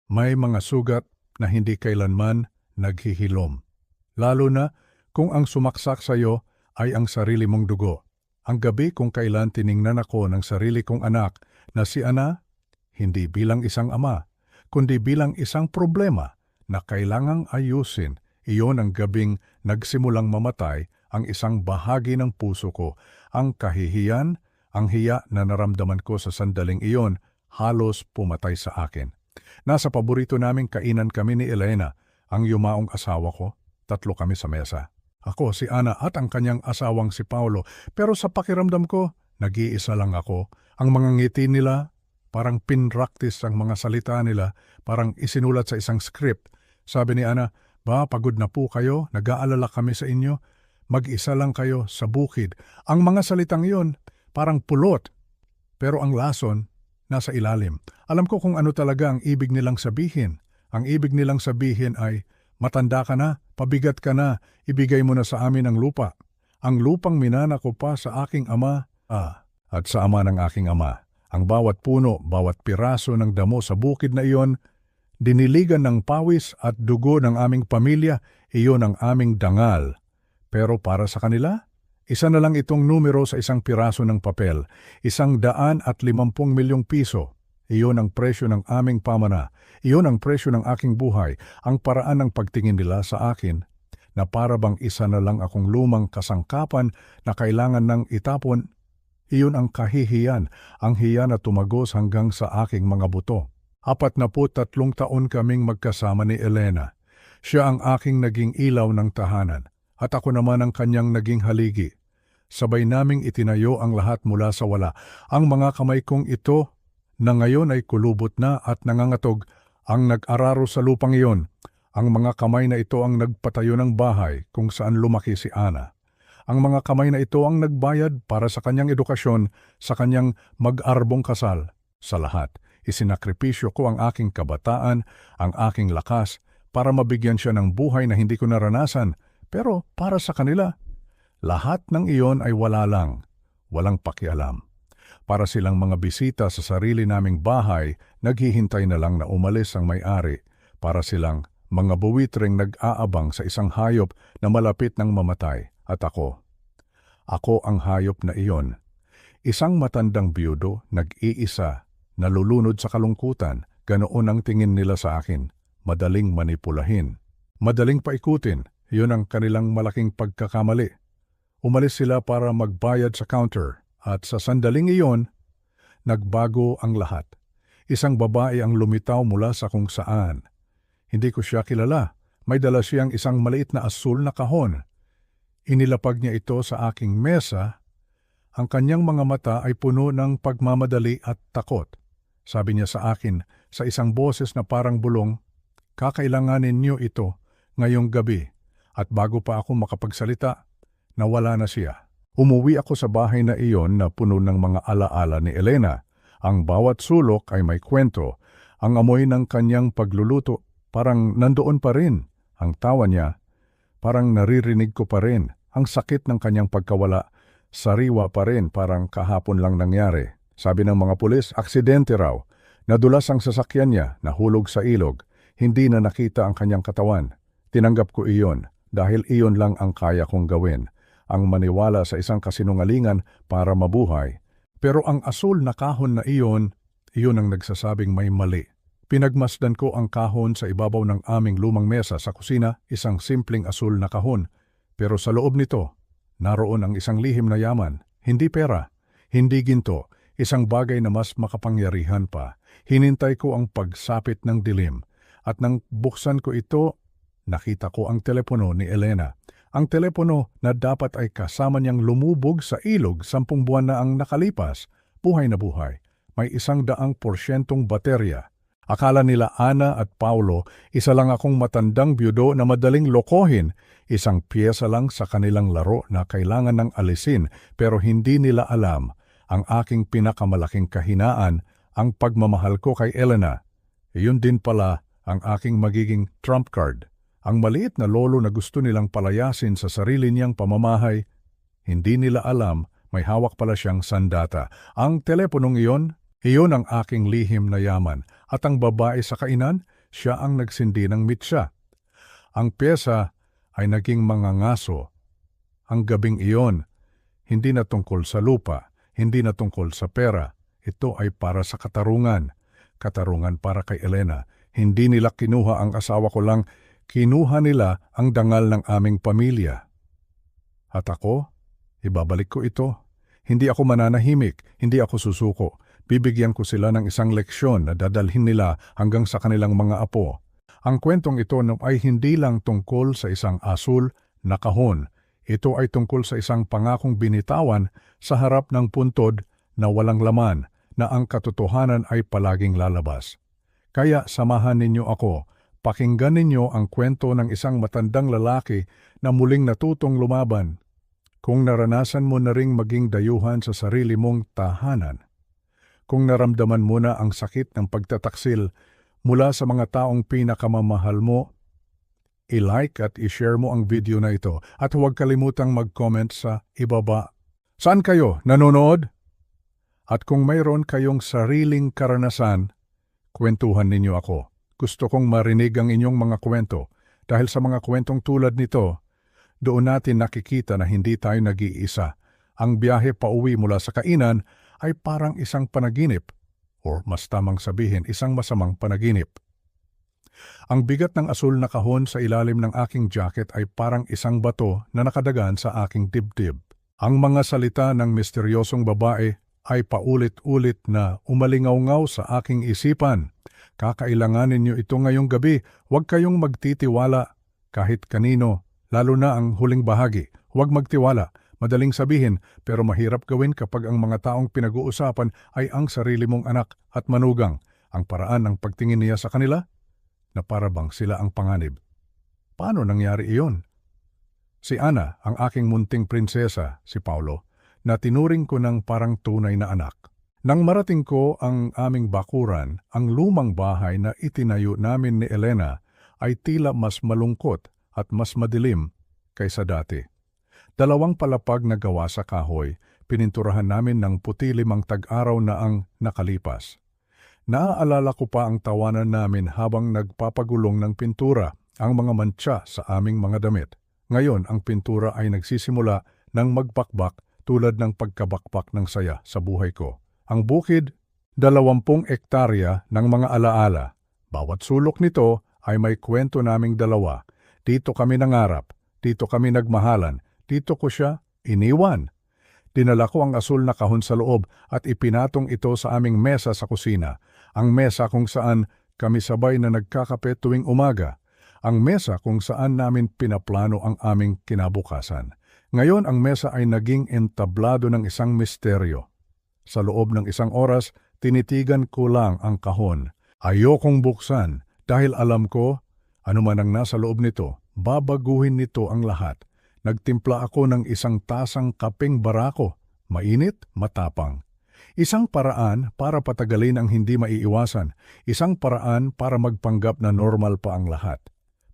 May mga sugat na hindi kailanman naghihilom. Lalo na kung ang sumaksak sa iyo ay ang sarili mong dugo. Ang gabi kung kailan tiningnan ako ng sarili kong anak na si Ana, hindi bilang isang ama, kundi bilang isang problema na kailangang ayusin, iyon ang gabing nagsimulang mamatay ang isang bahagi ng puso ko. Ang kahihiyan, ang hiya na naramdaman ko sa sandaling iyon, halos pumatay sa akin. Nasa paborito naming kainan kami ni Elena, ang yumaong asawa ko. 3 kami sa mesa. Ako, si Ana at ang kanyang asawang si Paulo. Pero sa pakiramdam ko, nag-iisa lang ako. Ang mga ngiti nila, parang pinraktis ang mga salita nila, parang isinulat sa isang script. Sabi ni Ana, "Ba, pagod na po kayo? Nag-aalala kami sa inyo. Mag-isa lang kayo sa bukid." Ang mga salitang iyon, parang pulot. Pero ang lason, nasa ilalim. Alam ko kung ano talaga ang ibig nilang sabihin. Ang ibig nilang sabihin ay, "Matanda ka na, pabigat ka na, ibigay mo na sa amin ang lupa. Ang lupang minana ko pa sa aking ama, at sa ama ng aking ama. Ang bawat puno, bawat piraso ng damo sa bukid na iyon, diniligan ng pawis at dugo ng aming pamilya, iyon ang aming dangal." Pero para sa kanila, isa na lang itong numero sa isang piraso ng papel, 150 milyong piso. Iyon ang presyo ng aming pamana. Iyon ang presyo ng aking buhay. Ang paraan ng pagtingin nila sa akin na para bang isa na lang akong lumang kasangkapan na kailangan ng itapon. Iyon ang kahihiyan, ang hiya na tumagos hanggang sa aking mga buto. 43 taon kaming magkasama ni Elena. Siya ang aking naging ilaw ng tahanan at ako naman ang kanyang naging haligi. Sabay naming itinayo ang lahat mula sa wala. Ang mga kamay kong ito na ngayon ay kulubot na at nangangatog ang nag-araro sa lupang iyon. Ang mga kamay na ito ang nagpatayo ng bahay kung saan lumaki si Ana. Ang mga kamay na ito ang nagbayad para sa kanyang edukasyon, sa kanyang mag-arbong kasal. Sa lahat, isinakripisyo ko ang aking kabataan, ang aking lakas, para mabigyan siya ng buhay na hindi ko naranasan. Pero para sa kanila, lahat ng iyon ay wala lang, walang pakialam. Para silang mga bisita sa sarili naming bahay, naghihintay na lang na umalis ang may-ari. Para silang mga buwitreng nag-aabang sa isang hayop na malapit ng mamatay. At ako ang hayop na iyon. Isang matandang biyudo, nag-iisa, nalulunod sa kalungkutan, ganoon ang tingin nila sa akin. Madaling manipulahin, madaling paikutin, iyon ang kanilang malaking pagkakamali. Umalis sila para magbayad sa counter at sa sandaling iyon, nagbago ang lahat. Isang babae ang lumitaw mula sa kung saan. Hindi ko siya kilala. May dala siyang isang maliit na asul na kahon. Inilapag niya ito sa aking mesa. Ang kanyang mga mata ay puno ng pagmamadali at takot. Sabi niya sa akin sa isang boses na parang bulong, "Kakailanganin niyo ito ngayong gabi." At bago pa ako makapagsalita, nawala na siya. Umuwi ako sa bahay na iyon na puno ng mga alaala ni Elena. Ang bawat sulok ay may kwento. Ang amoy ng kanyang pagluluto, parang nandoon pa rin. Ang tawa niya, parang naririnig ko pa rin. Ang sakit ng kanyang pagkawala, sariwa pa rin, parang kahapon lang nangyari. Sabi ng mga pulis, aksidente raw. Nadulas ang sasakyan niya, nahulog sa ilog. Hindi na nakita ang kanyang katawan. Tinanggap ko iyon dahil iyon lang ang kaya kong gawin. Ang maniwala sa isang kasinungalingan para mabuhay. Pero ang asul na kahon na iyon ang nagsasabing may mali. Pinagmasdan ko ang kahon sa ibabaw ng aming lumang mesa sa kusina, isang simpleng asul na kahon. Pero sa loob nito, naroon ang isang lihim na yaman. Hindi pera, hindi ginto, isang bagay na mas makapangyarihan pa. Hinintay ko ang pagsapit ng dilim. At nang buksan ko ito, nakita ko ang telepono ni Elena. Ang telepono na dapat ay kasama niyang lumubog sa ilog 10 buwan na ang nakalipas, buhay na buhay. May 100% baterya. Akala nila Ana at Paulo, isa lang akong matandang biyudo na madaling lokohin, isang piyesa lang sa kanilang laro na kailangan ng alisin, pero hindi nila alam ang aking pinakamalaking kahinaan, ang pagmamahal ko kay Elena. Iyon din pala ang aking magiging trump card. Ang maliit na lolo na gusto nilang palayasin sa sarili niyang pamamahay, hindi nila alam may hawak pala siyang sandata. Ang teleponong iyon ang aking lihim na yaman. At ang babae sa kainan, siya ang nagsindi ng mitsa. Ang pyesa ay naging mangangaso. Ang gabing iyon, hindi na tungkol sa lupa, hindi na tungkol sa pera. Ito ay para sa katarungan. Katarungan para kay Elena. Hindi nila kinuha ang asawa ko lang, kinuha nila ang dangal ng aming pamilya. At ako, ibabalik ko ito. Hindi ako mananahimik, hindi ako susuko. Bibigyan ko sila ng isang leksyon na dadalhin nila hanggang sa kanilang mga apo. Ang kwentong ito ay hindi lang tungkol sa isang asul na kahon. Ito ay tungkol sa isang pangakong binitawan sa harap ng puntod na walang laman, na ang katotohanan ay palaging lalabas. Kaya samahan ninyo ako, pakinggan ninyo ang kwento ng isang matandang lalaki na muling natutong lumaban. Kung naranasan mo na ring maging dayuhan sa sarili mong tahanan, kung naramdaman mo na ang sakit ng pagtataksil mula sa mga taong pinakamamahal mo, i-like at i-share mo ang video na ito at huwag kalimutang mag-comment sa ibaba. Saan kayo nanonood? At kung mayroon kayong sariling karanasan, kwentuhan ninyo ako. Gusto kong marinig ang inyong mga kwento dahil sa mga kwentong tulad nito, doon natin nakikita na hindi tayo nag-iisa. Ang biyahe pauwi mula sa kainan ay parang isang panaginip, o mas tamang sabihin, isang masamang panaginip. Ang bigat ng asul na kahon sa ilalim ng aking jacket ay parang isang bato na nakadagan sa aking dibdib. Ang mga salita ng misteryosong babae ay paulit-ulit na umalingaw-ngaw sa aking isipan. Kakailanganin niyo ito ngayong gabi, huwag kayong magtitiwala kahit kanino. Lalo na ang huling bahagi, huwag magtiwala. Madaling sabihin pero mahirap gawin kapag ang mga taong pinag-uusapan ay ang sarili mong anak at manugang. Ang paraan ng pagtingin niya sa kanila, na para bang sila ang panganib. Paano nangyari iyon? Si Ana, ang aking munting prinsesa, si Paulo, na tinuring ko ng parang tunay na anak. Nang marating ko ang aming bakuran, ang lumang bahay na itinayo namin ni Elena ay tila mas malungkot at mas madilim kaysa dati. 2 palapag na gawa sa kahoy, pininturahan namin ng puti 5 tag-araw na ang nakalipas. Naaalala ko pa ang tawanan namin habang nagpapagulong ng pintura, ang mga mantsa sa aming mga damit. Ngayon ang pintura ay nagsisimula ng magpakbak tulad ng pagkabakpak ng saya sa buhay ko. Ang bukid, 20 ektarya ng mga alaala. Bawat sulok nito ay may kwento naming dalawa. Dito kami nangarap, dito kami nagmahalan, dito ko siya iniwan. Dinala ko ang asul na kahon sa loob at ipinatong ito sa aming mesa sa kusina. Ang mesa kung saan kami sabay na nagkakape tuwing umaga. Ang mesa kung saan namin pinaplano ang aming kinabukasan. Ngayon ang mesa ay naging entablado ng isang misteryo. Sa loob ng 1 oras, tinitigan ko lang ang kahon. Ayokong buksan dahil alam ko, ano man ang nasa loob nito, babaguhin nito ang lahat. Nagtimpla ako ng 1 tasang kapeng barako, mainit, matapang. Isang paraan para patagalin ang hindi maiiwasan, isang paraan para magpanggap na normal pa ang lahat.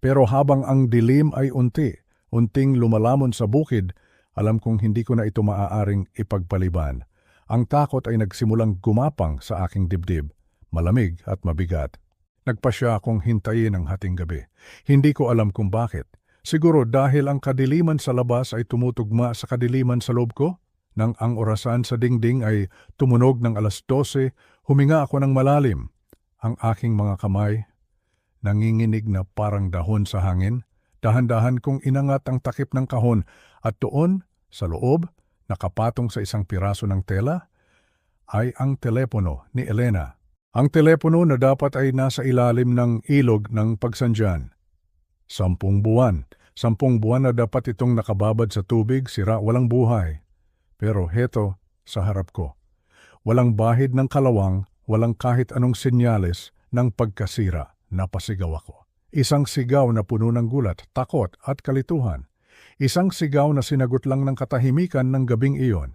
Pero habang ang dilim ay unting lumalamon sa bukid, alam kong hindi ko na ito maaaring ipagpaliban. Ang takot ay nagsimulang gumapang sa aking dibdib, malamig at mabigat. Nagpasya akong hintayin ang hating gabi. Hindi ko alam kung bakit. Siguro dahil ang kadiliman sa labas ay tumutugma sa kadiliman sa loob ko. Nang ang orasan sa dingding ay tumunog ng 12:00, huminga ako ng malalim. Ang aking mga kamay, nanginginig na parang dahon sa hangin. Dahan-dahan kong inangat ang takip ng kahon at doon, sa loob, nakapatong sa isang piraso ng tela, ay ang telepono ni Elena. Ang telepono na dapat ay nasa ilalim ng ilog ng pagsandyan. 10 buwan. 10 buwan na dapat itong nakababad sa tubig, sira, walang buhay. Pero heto sa harap ko. Walang bahid ng kalawang, walang kahit anong senyales ng pagkasira. Napasigaw ako. Isang sigaw na puno ng gulat, takot at kalituhan. Isang sigaw na sinagot lang ng katahimikan ng gabing iyon.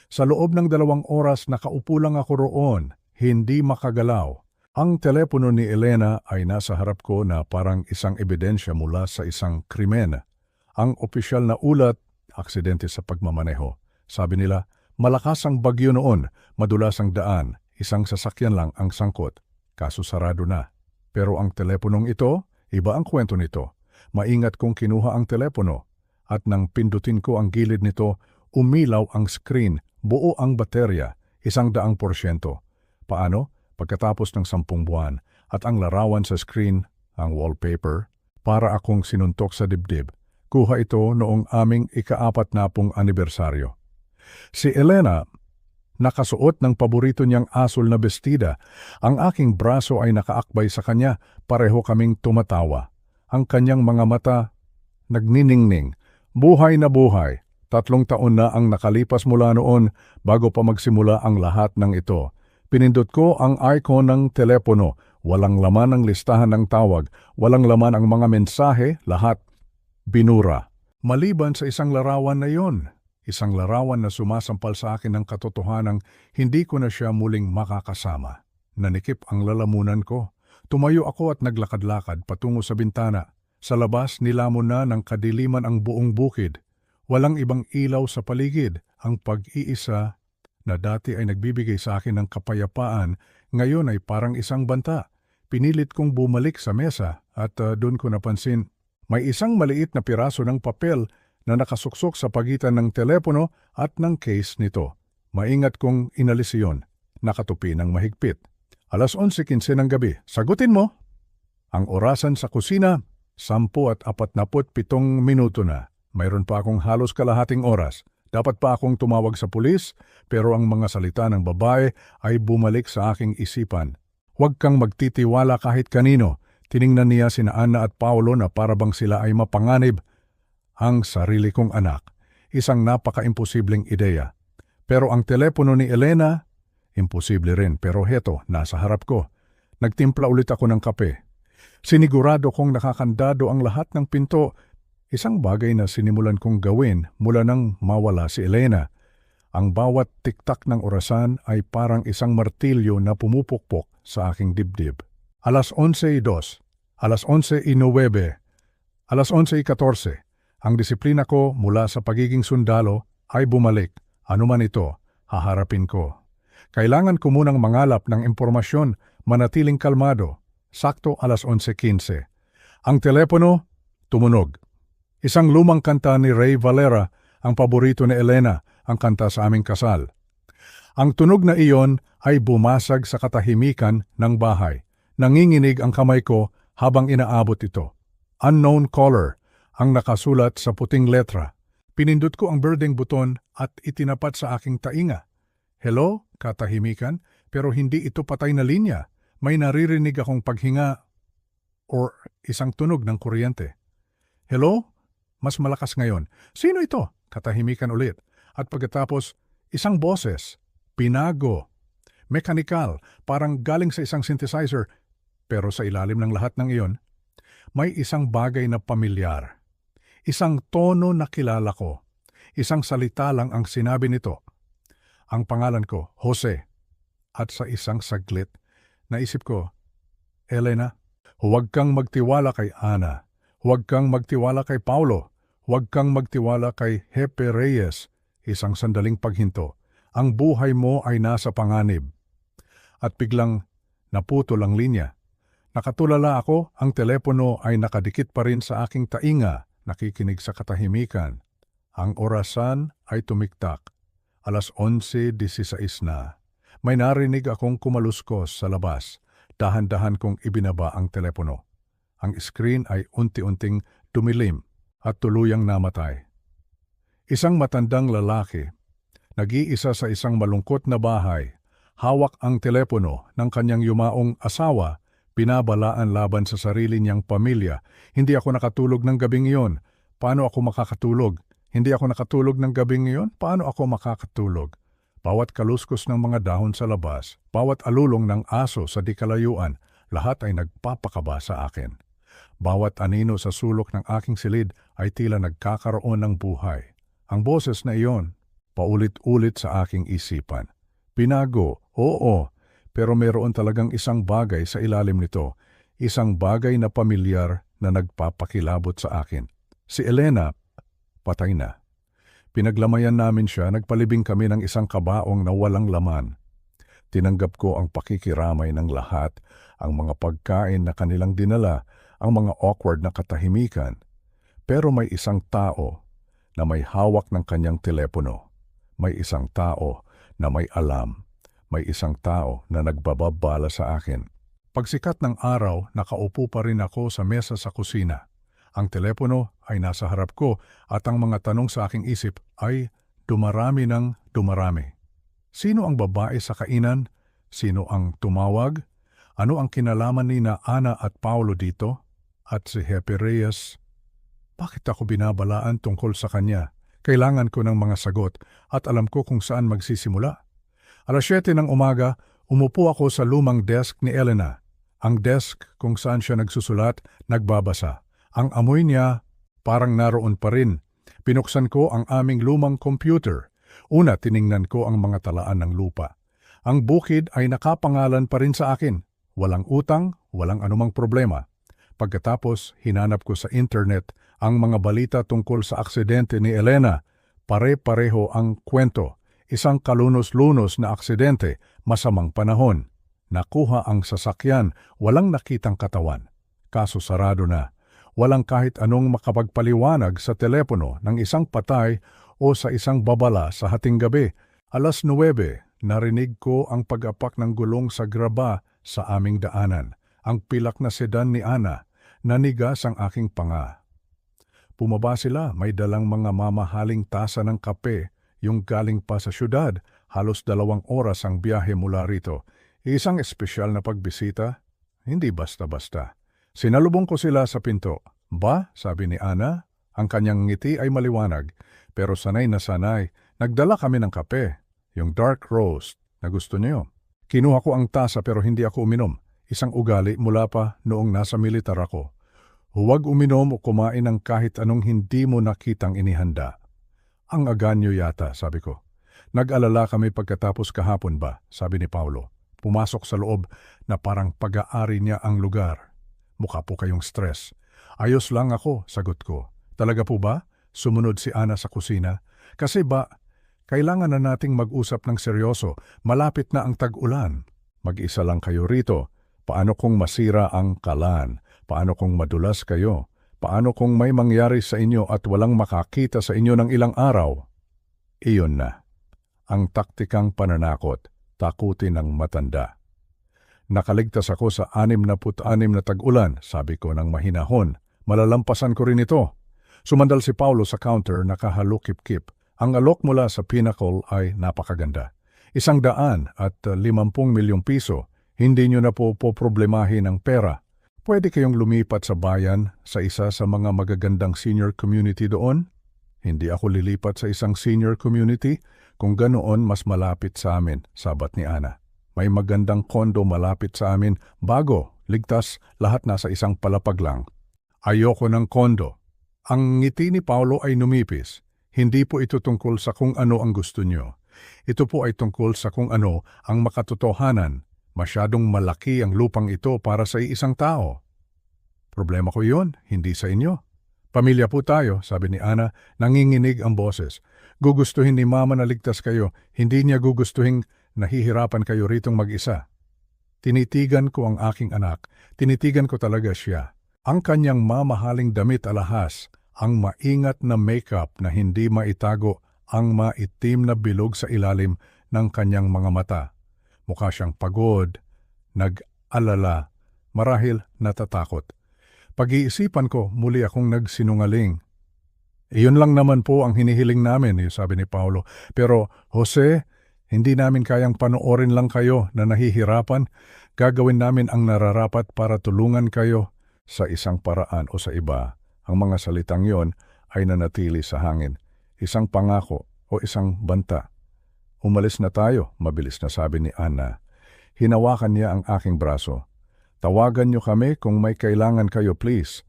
Sa loob ng 2 oras nakaupo lang ako roon, hindi makagalaw. Ang telepono ni Elena ay nasa harap ko na parang isang ebidensya mula sa isang krimen. Ang opisyal na ulat, aksidente sa pagmamaneho. Sabi nila, malakas ang bagyo noon, madulas ang daan, isang sasakyan lang ang sangkot. Kaso sarado na. Pero ang teleponong ito, iba ang kwento nito. Maingat kong kinuha ang telepono at nang pindutin ko ang gilid nito, umilaw ang screen, buo ang baterya, 100%. Paano? Pagkatapos ng 10 buwan at ang larawan sa screen, ang wallpaper, para akong sinuntok sa dibdib. Kuha ito noong aming ika-40 anibersaryo. Si Elena, nakasuot ng paborito niyang asul na bestida. Ang aking braso ay nakaakbay sa kanya, pareho kaming tumatawa. Ang kanyang mga mata, nagniningning. Buhay na buhay. 3 taon na ang nakalipas mula noon bago pa magsimula ang lahat ng ito. Pinindot ko ang icon ng telepono. Walang laman ang listahan ng tawag. Walang laman ang mga mensahe, lahat binura. Maliban sa isang larawan na yon. Isang larawan na sumasampal sa akin ng katotohanang hindi ko na siya muling makakasama. Nanikip ang lalamunan ko. Tumayo ako at naglakad-lakad patungo sa bintana. Sa labas, nilamon na ng kadiliman ang buong bukid. Walang ibang ilaw sa paligid. Ang pag-iisa na dati ay nagbibigay sa akin ng kapayapaan, ngayon ay parang isang banta. Pinilit kong bumalik sa mesa at doon ko napansin may isang maliit na piraso ng papel na nakasuksok sa pagitan ng telepono at ng case nito. Maingat kong inalis iyon. Nakatupi ng mahigpit. 11:15 ng gabi. Sagutin mo. Ang orasan sa kusina, 10:47 minuto na. Mayroon pa akong halos kalahating oras. Dapat pa akong tumawag sa pulis, pero ang mga salita ng babae ay bumalik sa aking isipan. Huwag kang magtitiwala kahit kanino. Tiningnan niya sina Ana at Paolo na parabang sila ay mapanganib. Ang sarili kong anak. Isang napaka-imposibleng ideya. Pero ang telepono ni Elena, imposible rin. Pero heto, nasa harap ko. Nagtimpla ulit ako ng kape. Sinigurado kong nakakandado ang lahat ng pinto. Isang bagay na sinimulan kong gawin mula nang mawala si Elena. Ang bawat tiktak ng orasan ay parang isang martilyo na pumupukpok sa aking dibdib. 11:02, 11:09, 11:14. Ang disiplina ko mula sa pagiging sundalo ay bumalik. Ano man ito, haharapin ko. Kailangan ko munang mangalap ng impormasyon, manatiling kalmado. Sakto 11:15. Ang telepono, tumunog. Isang lumang kanta ni Ray Valera, ang paborito ni Elena, ang kanta sa aming kasal. Ang tunog na iyon ay bumasag sa katahimikan ng bahay. Nanginginig ang kamay ko habang inaabot ito. Unknown caller, ang nakasulat sa puting letra. Pinindot ko ang birding buton at itinapat sa aking tainga. Hello, katahimikan, pero hindi ito patay na linya. May naririnig akong paghinga or isang tunog ng kuryente. Hello? Mas malakas ngayon. Sino ito? Katahimikan ulit. At pagkatapos, isang boses. Pinago. Mechanical, parang galing sa isang synthesizer. Pero sa ilalim ng lahat ng iyon, may isang bagay na pamilyar. Isang tono na kilala ko. Isang salita lang ang sinabi nito. Ang pangalan ko, Jose. At sa isang saglit, naisip ko, Elena, huwag kang magtiwala kay Ana. Huwag kang magtiwala kay Paulo. Huwag kang magtiwala kay Jepe Reyes. Isang sandaling paghinto. Ang buhay mo ay nasa panganib. At biglang naputol ang linya. Nakatulala ako, ang telepono ay nakadikit pa rin sa aking tainga, nakikinig sa katahimikan. Ang orasan ay tumiktak. 11:16 na. May narinig akong kumaluskos sa labas. Dahan-dahan kong ibinaba ang telepono. Ang screen ay unti-unting dumilim at tuluyang namatay. Isang matandang lalaki, nag-iisa sa isang malungkot na bahay, hawak ang telepono ng kanyang yumaong asawa, pinabalaan laban sa sarili niyang pamilya. Hindi ako nakatulog ng gabing iyon. Paano ako makakatulog? Hindi ako nakatulog ng gabing iyon. Paano ako makakatulog? Bawat kaluskos ng mga dahon sa labas, bawat alulong ng aso sa dikalayuan, lahat ay nagpapakaba sa akin. Bawat anino sa sulok ng aking silid ay tila nagkakaroon ng buhay. Ang boses na iyon, paulit-ulit sa aking isipan. Pinago, oo, pero mayroon talagang isang bagay sa ilalim nito, isang bagay na pamilyar na nagpapakilabot sa akin. Si Elena, patay na. Pinaglamayan namin siya, nagpalibing kami ng isang kabaong na walang laman. Tinanggap ko ang pakikiramay ng lahat, ang mga pagkain na kanilang dinala, ang mga awkward na katahimikan. Pero may isang tao na may hawak ng kanyang telepono. May isang tao na may alam. May isang tao na nagbababala sa akin. Pagsikat ng araw, nakaupo pa rin ako sa mesa sa kusina. Ang telepono ay nasa harap ko at ang mga tanong sa aking isip ay dumarami ng dumarami. Sino ang babae sa kainan? Sino ang tumawag? Ano ang kinalaman ni na Ana at Paulo dito? At si Hepe Reyes? Bakit ako binabalaan tungkol sa kanya? Kailangan ko ng mga sagot at alam ko kung saan magsisimula. Alas 7 ng umaga, umupo ako sa lumang desk ni Elena. Ang desk kung saan siya nagsusulat, nagbabasa. Ang amoy niya parang naroon pa rin. Pinuksan ko ang aming lumang computer. Una, tiningnan ko ang mga talaan ng lupa. Ang bukid ay nakapangalan pa rin sa akin. Walang utang, walang anumang problema. Pagkatapos, hinanap ko sa internet ang mga balita tungkol sa aksidente ni Elena. Pare-pareho ang kwento. Isang kalunos-lunos na aksidente, masamang panahon. Nakuha ang sasakyan, walang nakitang katawan. Kaso sarado na. Walang kahit anong makapagpaliwanag sa telepono ng isang patay o sa isang babala sa hating gabi. Alas 9, narinig ko ang pag-apak ng gulong sa graba sa aming daanan. Ang pilak na sedan ni Ana, nanigas ang aking panga. Pumaba sila, may dalang mga mamahaling tasa ng kape, yung galing pa sa syudad. Halos 2 oras ang biyahe mula rito. Isang espesyal na pagbisita, hindi basta-basta. Sinalubong ko sila sa pinto. Ba, sabi ni Ana, ang kanyang ngiti ay maliwanag, pero sanay na sanay. Nagdala kami ng kape, yung dark roast na gusto niyo. Kinuha ko ang tasa pero hindi ako uminom. Isang ugali mula pa noong nasa militar ako. Huwag uminom o kumain ng kahit anong hindi mo nakitang inihanda. Ang aganyo yata, sabi ko. Nag-alala kami pagkatapos kahapon ba, sabi ni Paulo. Pumasok sa loob na parang pag-aari niya ang lugar. Mukha po kayong stress. Ayos lang ako, sagot ko. Talaga po ba? Sumunod si Ana sa kusina. Kasi ba, kailangan na nating mag-usap ng seryoso. Malapit na ang tag-ulan. Mag-isa lang kayo rito. Paano kung masira ang kalan? Paano kung madulas kayo? Paano kung may mangyari sa inyo at walang makakita sa inyo ng ilang araw? Iyon na. Ang taktikang pananakot, takutin ng matanda. Nakaligtas ako sa 66 na tag-ulan, sabi ko ng mahinahon. Malalampasan ko rin ito. Sumandal si Paulo sa counter, nakahalukip-kip. Ang alok mula sa Pinnacle ay napakaganda. 150 milyong piso. Hindi nyo na po problemahin ang pera. Pwede kayong lumipat sa bayan sa isa sa mga magagandang senior community doon. Hindi ako lilipat sa isang senior community. Kung ganoon, mas malapit sa amin, sabat ni Ana. May magandang kondo malapit sa amin, bago, ligtas, lahat nasa isang palapag lang. Ayoko ng kondo. Ang ngiti ni Paulo ay numipis. Hindi po ito tungkol sa kung ano ang gusto nyo. Ito po ay tungkol sa kung ano ang makatotohanan. Masyadong malaki ang lupang ito para sa isang tao. Problema ko yun, hindi sa inyo. Pamilya po tayo, sabi ni Ana, nanginginig ang boses. Gugustuhin ni Mama na ligtas kayo, hindi niya gugustuhin nahihirapan kayo ritong mag-isa. Tinitigan ko ang aking anak, tinitigan ko talaga siya. Ang kanyang mamahaling damit alahas, ang maingat na makeup na hindi maitago, ang maitim na bilog sa ilalim ng kanyang mga mata. Mukha siyang pagod, nag-alala, marahil natatakot. Pag-iisipan ko, muli akong nagsinungaling. Iyon lang naman po ang hinihiling namin, sabi ni Paulo. Pero, Jose, hindi namin kayang panoorin lang kayo na nahihirapan. Gagawin namin ang nararapat para tulungan kayo sa isang paraan o sa iba. Ang mga salitang yon ay nanatili sa hangin. Isang pangako o isang banta. Umalis na tayo, mabilis na sabi ni Ana. Hinawakan niya ang aking braso. Tawagan niyo kami kung may kailangan kayo, please.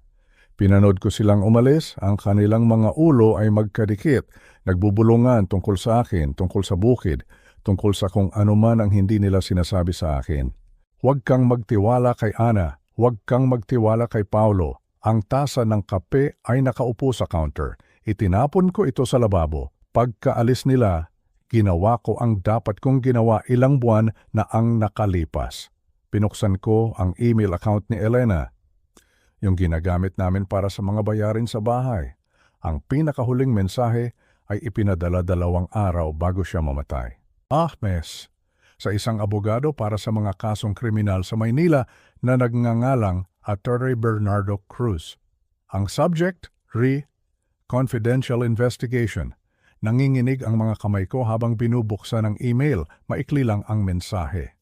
Pinanood ko silang umalis, ang kanilang mga ulo ay magkadikit, nagbubulungan tungkol sa akin, tungkol sa bukid, tungkol sa kung ano man ang hindi nila sinasabi sa akin. Huwag kang magtiwala kay Ana, huwag kang magtiwala kay Paulo. Ang tasa ng kape ay nakaupo sa counter. Itinapon ko ito sa lababo. Pagkaalis nila, Ginawa ko ang dapat kong ginawa ilang buwan na ang nakalipas. Pinuksan ko ang email account ni Elena, yung ginagamit namin para sa mga bayarin sa bahay. Ang pinakahuling mensahe ay ipinadala 2 araw bago siya mamatay. Mes, sa isang abogado para sa mga kasong kriminal sa Maynila na nagngangalang Attorney Bernardo Cruz. Ang subject, Confidential Investigation. Nanginginig ang mga kamay ko habang binubuksan ang email, maikli lang ang mensahe.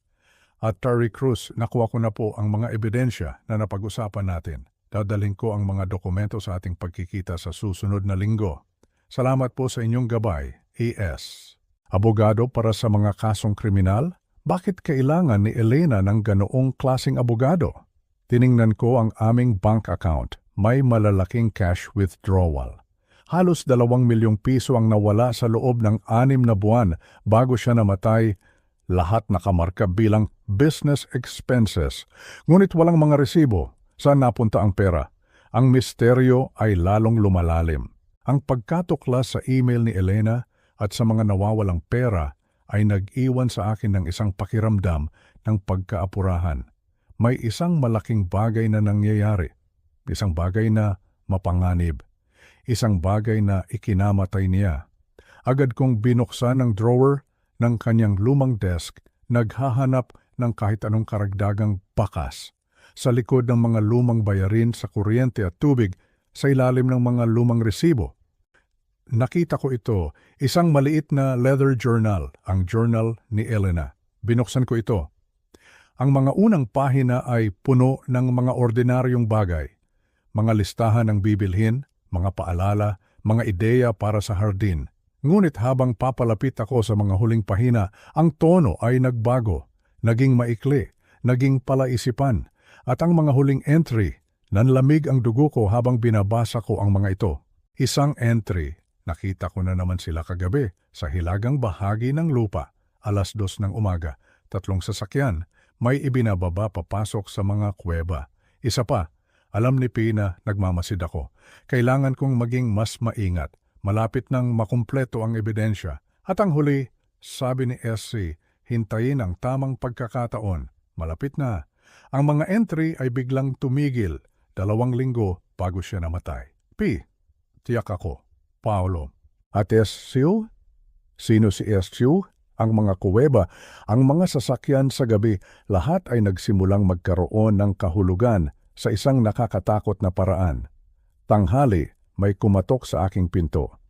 Attorney Cruz, nakuha ko na po ang mga ebidensya na napag-usapan natin. Dadalhin ko ang mga dokumento sa ating pagkikita sa susunod na linggo. Salamat po sa inyong gabay, E.S. Abogado para sa mga kasong kriminal? Bakit kailangan ni Elena ng ganoong klaseng abogado? Tiningnan ko ang aming bank account. May malalaking cash withdrawal. Halos 2 milyong piso ang nawala sa loob ng 6 na buwan bago siya namatay. Lahat nakamarka bilang business expenses. Ngunit walang mga resibo. Saan napunta ang pera? Ang misteryo ay lalong lumalalim. Ang pagkatuklas sa email ni Elena at sa mga nawawalang pera ay nag-iwan sa akin ng isang pakiramdam ng pagkaapurahan. May isang malaking bagay na nangyayari. Isang bagay na mapanganib. Isang bagay na ikinamatay niya. Agad kong binuksan ang drawer ng kanyang lumang desk, naghahanap ng kahit anong karagdagang bakas. Sa likod ng mga lumang bayarin sa kuryente at tubig, sa ilalim ng mga lumang resibo. Nakita ko ito, isang maliit na leather journal, ang journal ni Elena. Binuksan ko ito. Ang mga unang pahina ay puno ng mga ordinaryong bagay. Mga listahan ng bibilhin, mga paalala, mga ideya para sa hardin. Ngunit habang papalapit ako sa mga huling pahina, ang tono ay nagbago, naging maikli, naging palaisipan. At ang mga huling entry, nanlamig ang dugo ko habang binabasa ko ang mga ito. Isang entry, nakita ko na naman sila kagabi sa hilagang bahagi ng lupa, 2:00 ng umaga. 3 sasakyan, may ibinababa papasok sa mga kuweba. Isa pa, alam ni P na nagmamasid ako. Kailangan kong maging mas maingat, malapit nang makumpleto ang ebidensya. At ang huli, sabi ni SC, hintayin ang tamang pagkakataon. Malapit na. Ang mga entry ay biglang tumigil 2 linggo bago siya namatay. P. Tiyak ako. Paolo. At SU? Sino si SU? Ang mga kuweba, ang mga sasakyan sa gabi, lahat ay nagsimulang magkaroon ng kahulugan sa isang nakakatakot na paraan. Tanghali, may kumatok sa aking pinto.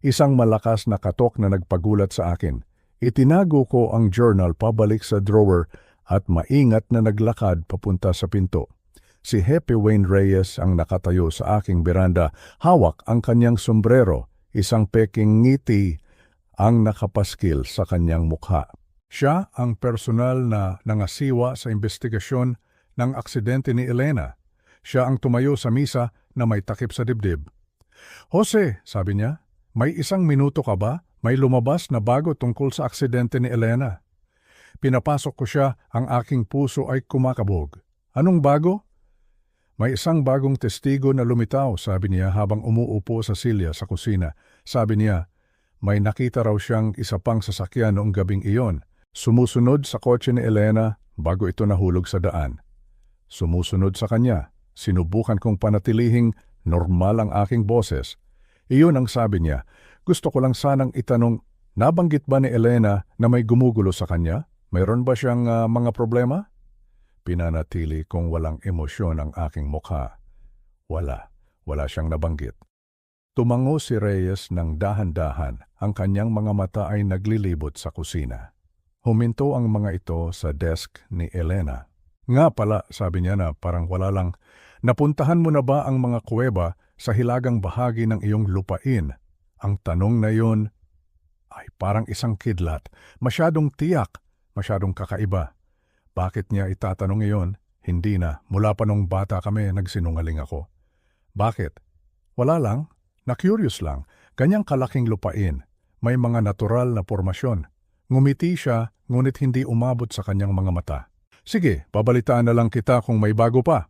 Isang malakas na katok na nagpagulat sa akin. Itinago ko ang journal pabalik sa drawer at maingat na naglakad papunta sa pinto. Si Happy Wayne Reyes ang nakatayo sa aking beranda, hawak ang kanyang sombrero, isang peking ngiti ang nakapaskil sa kanyang mukha. Siya ang personal na nangasiwa sa investigasyon ng aksidente ni Elena. Siya ang tumayo sa misa na may takip sa dibdib. Jose, sabi niya, may 1 minuto ka ba? May lumabas na bago tungkol sa aksidente ni Elena. Pinapasok ko siya, ang aking puso ay kumakabog. Anong bago? May isang bagong testigo na lumitaw, sabi niya habang umuupo sa silya sa kusina. Sabi niya, may nakita raw siyang isa pang sasakyan noong gabing iyon. Sumusunod sa kotse ni Elena bago ito nahulog sa daan. Sumusunod sa kanya, sinubukan kong panatilihing normal ang aking boses. Iyon ang sabi niya. Gusto ko lang sanang itanong, nabanggit ba ni Elena na may gumugulo sa kanya? Mayroon ba siyang mga problema? Pinanatili kong walang emosyon ang aking mukha. Wala siyang nabanggit. Tumango si Reyes ng dahan-dahan. Ang kanyang mga mata ay naglilibot sa kusina. Huminto ang mga ito sa desk ni Elena. Nga pala, sabi niya na parang wala lang, napuntahan mo na ba ang mga kuweba sa hilagang bahagi ng iyong lupain? Ang tanong na yun ay parang isang kidlat, masyadong tiyak, masyadong kakaiba. Bakit niya itatanong iyon? Hindi na, mula pa nung bata kami nagsinungaling ako. Bakit? Wala lang, na-curious lang, ganyang kalaking lupain, may mga natural na pormasyon. Ngumiti siya, ngunit hindi umabot sa kanyang mga mata. Sige, babalitaan na lang kita kung may bago pa.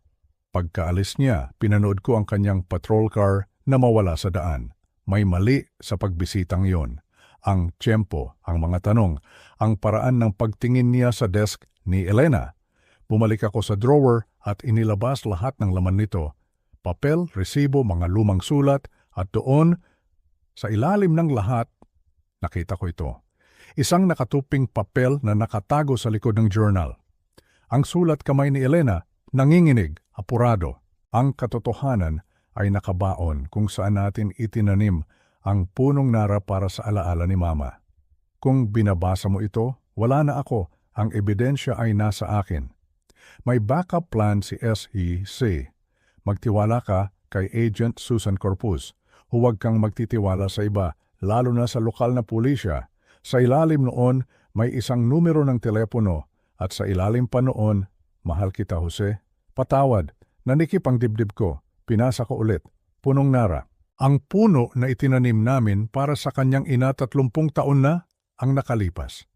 Pagkaalis niya, pinanood ko ang kanyang patrol car na mawala sa daan. May mali sa pagbisitang yon. ang tiyempo, ang mga tanong, ang paraan ng pagtingin niya sa desk ni Elena. Bumalik ako sa drawer at inilabas lahat ng laman nito. Papel, resibo, mga lumang sulat, at doon, sa ilalim ng lahat, nakita ko ito. Isang nakatuping papel na nakatago sa likod ng journal. Ang sulat kamay ni Elena, nanginginig, apurado. Ang katotohanan ay nakabaon kung saan natin itinanim ang punong nara para sa alaala ni Mama. Kung binabasa mo ito, wala na ako. Ang ebidensya ay nasa akin. May backup plan si SEC. Magtiwala ka kay Agent Susan Corpuz. Huwag kang magtitiwala sa iba, lalo na sa lokal na pulisya. Sa ilalim noon, may isang numero ng telepono at sa ilalim pa noon, mahal kita Jose. Patawad, nanikip ang dibdib ko. Pinasa ko ulit. Punong nara. Ang puno na itinanim namin para sa kanyang ina 30 taon na ang nakalipas.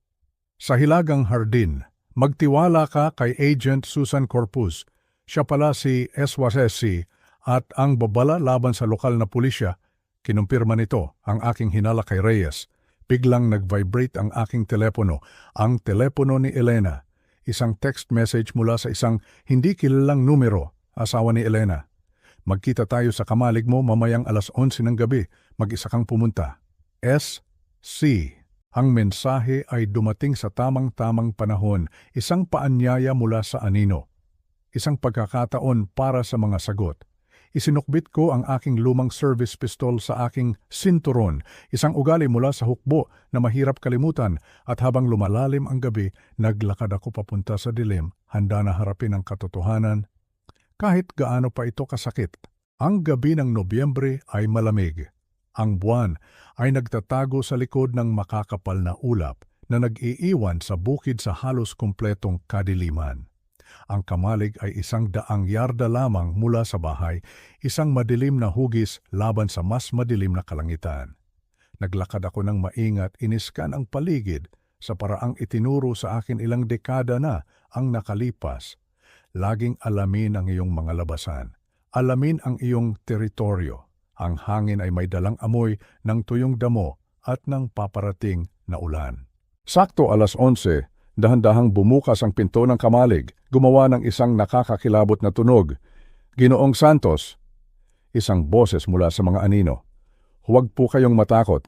Sa Hilagang Hardin, magtiwala ka kay Agent Susan Corpuz. Siya pala si SWSC at ang babala laban sa lokal na pulisya. Kinumpirma nito ang aking hinala kay Reyes. Biglang nag-vibrate ang aking telepono, ang telepono ni Elena. Isang text message mula sa isang hindi kilalang numero, asawa ni Elena. Magkita tayo sa kamalig mo mamayang 11:00 ng gabi, mag-isa kang pumunta. SC. Ang mensahe ay dumating sa tamang-tamang panahon, isang paanyaya mula sa anino. Isang pagkakataon para sa mga sagot. Isinukbit ko ang aking lumang service pistol sa aking sinturon, isang ugali mula sa hukbo na mahirap kalimutan, at habang lumalalim ang gabi, naglakad ako papunta sa dilim, handa na harapin ang katotohanan. Kahit gaano pa ito kasakit, ang gabi ng Nobyembre ay malamig. Ang buwan ay nagtatago sa likod ng makakapal na ulap na nag-iiwan sa bukid sa halos kumpletong kadiliman. Ang kamalig ay 100 yarda lamang mula sa bahay, isang madilim na hugis laban sa mas madilim na kalangitan. Naglakad ako ng maingat, iniskan ang paligid sa paraang itinuro sa akin ilang dekada na ang nakalipas. Laging alamin ang iyong mga labasan. Alamin ang iyong teritoryo. Ang hangin ay may dalang amoy ng tuyong damo at ng paparating na ulan. Sakto 11:00, dahan-dahang bumukas ang pinto ng kamalig, gumawa ng isang nakakakilabot na tunog. Ginoong Santos, isang boses mula sa mga anino. Huwag po kayong matakot.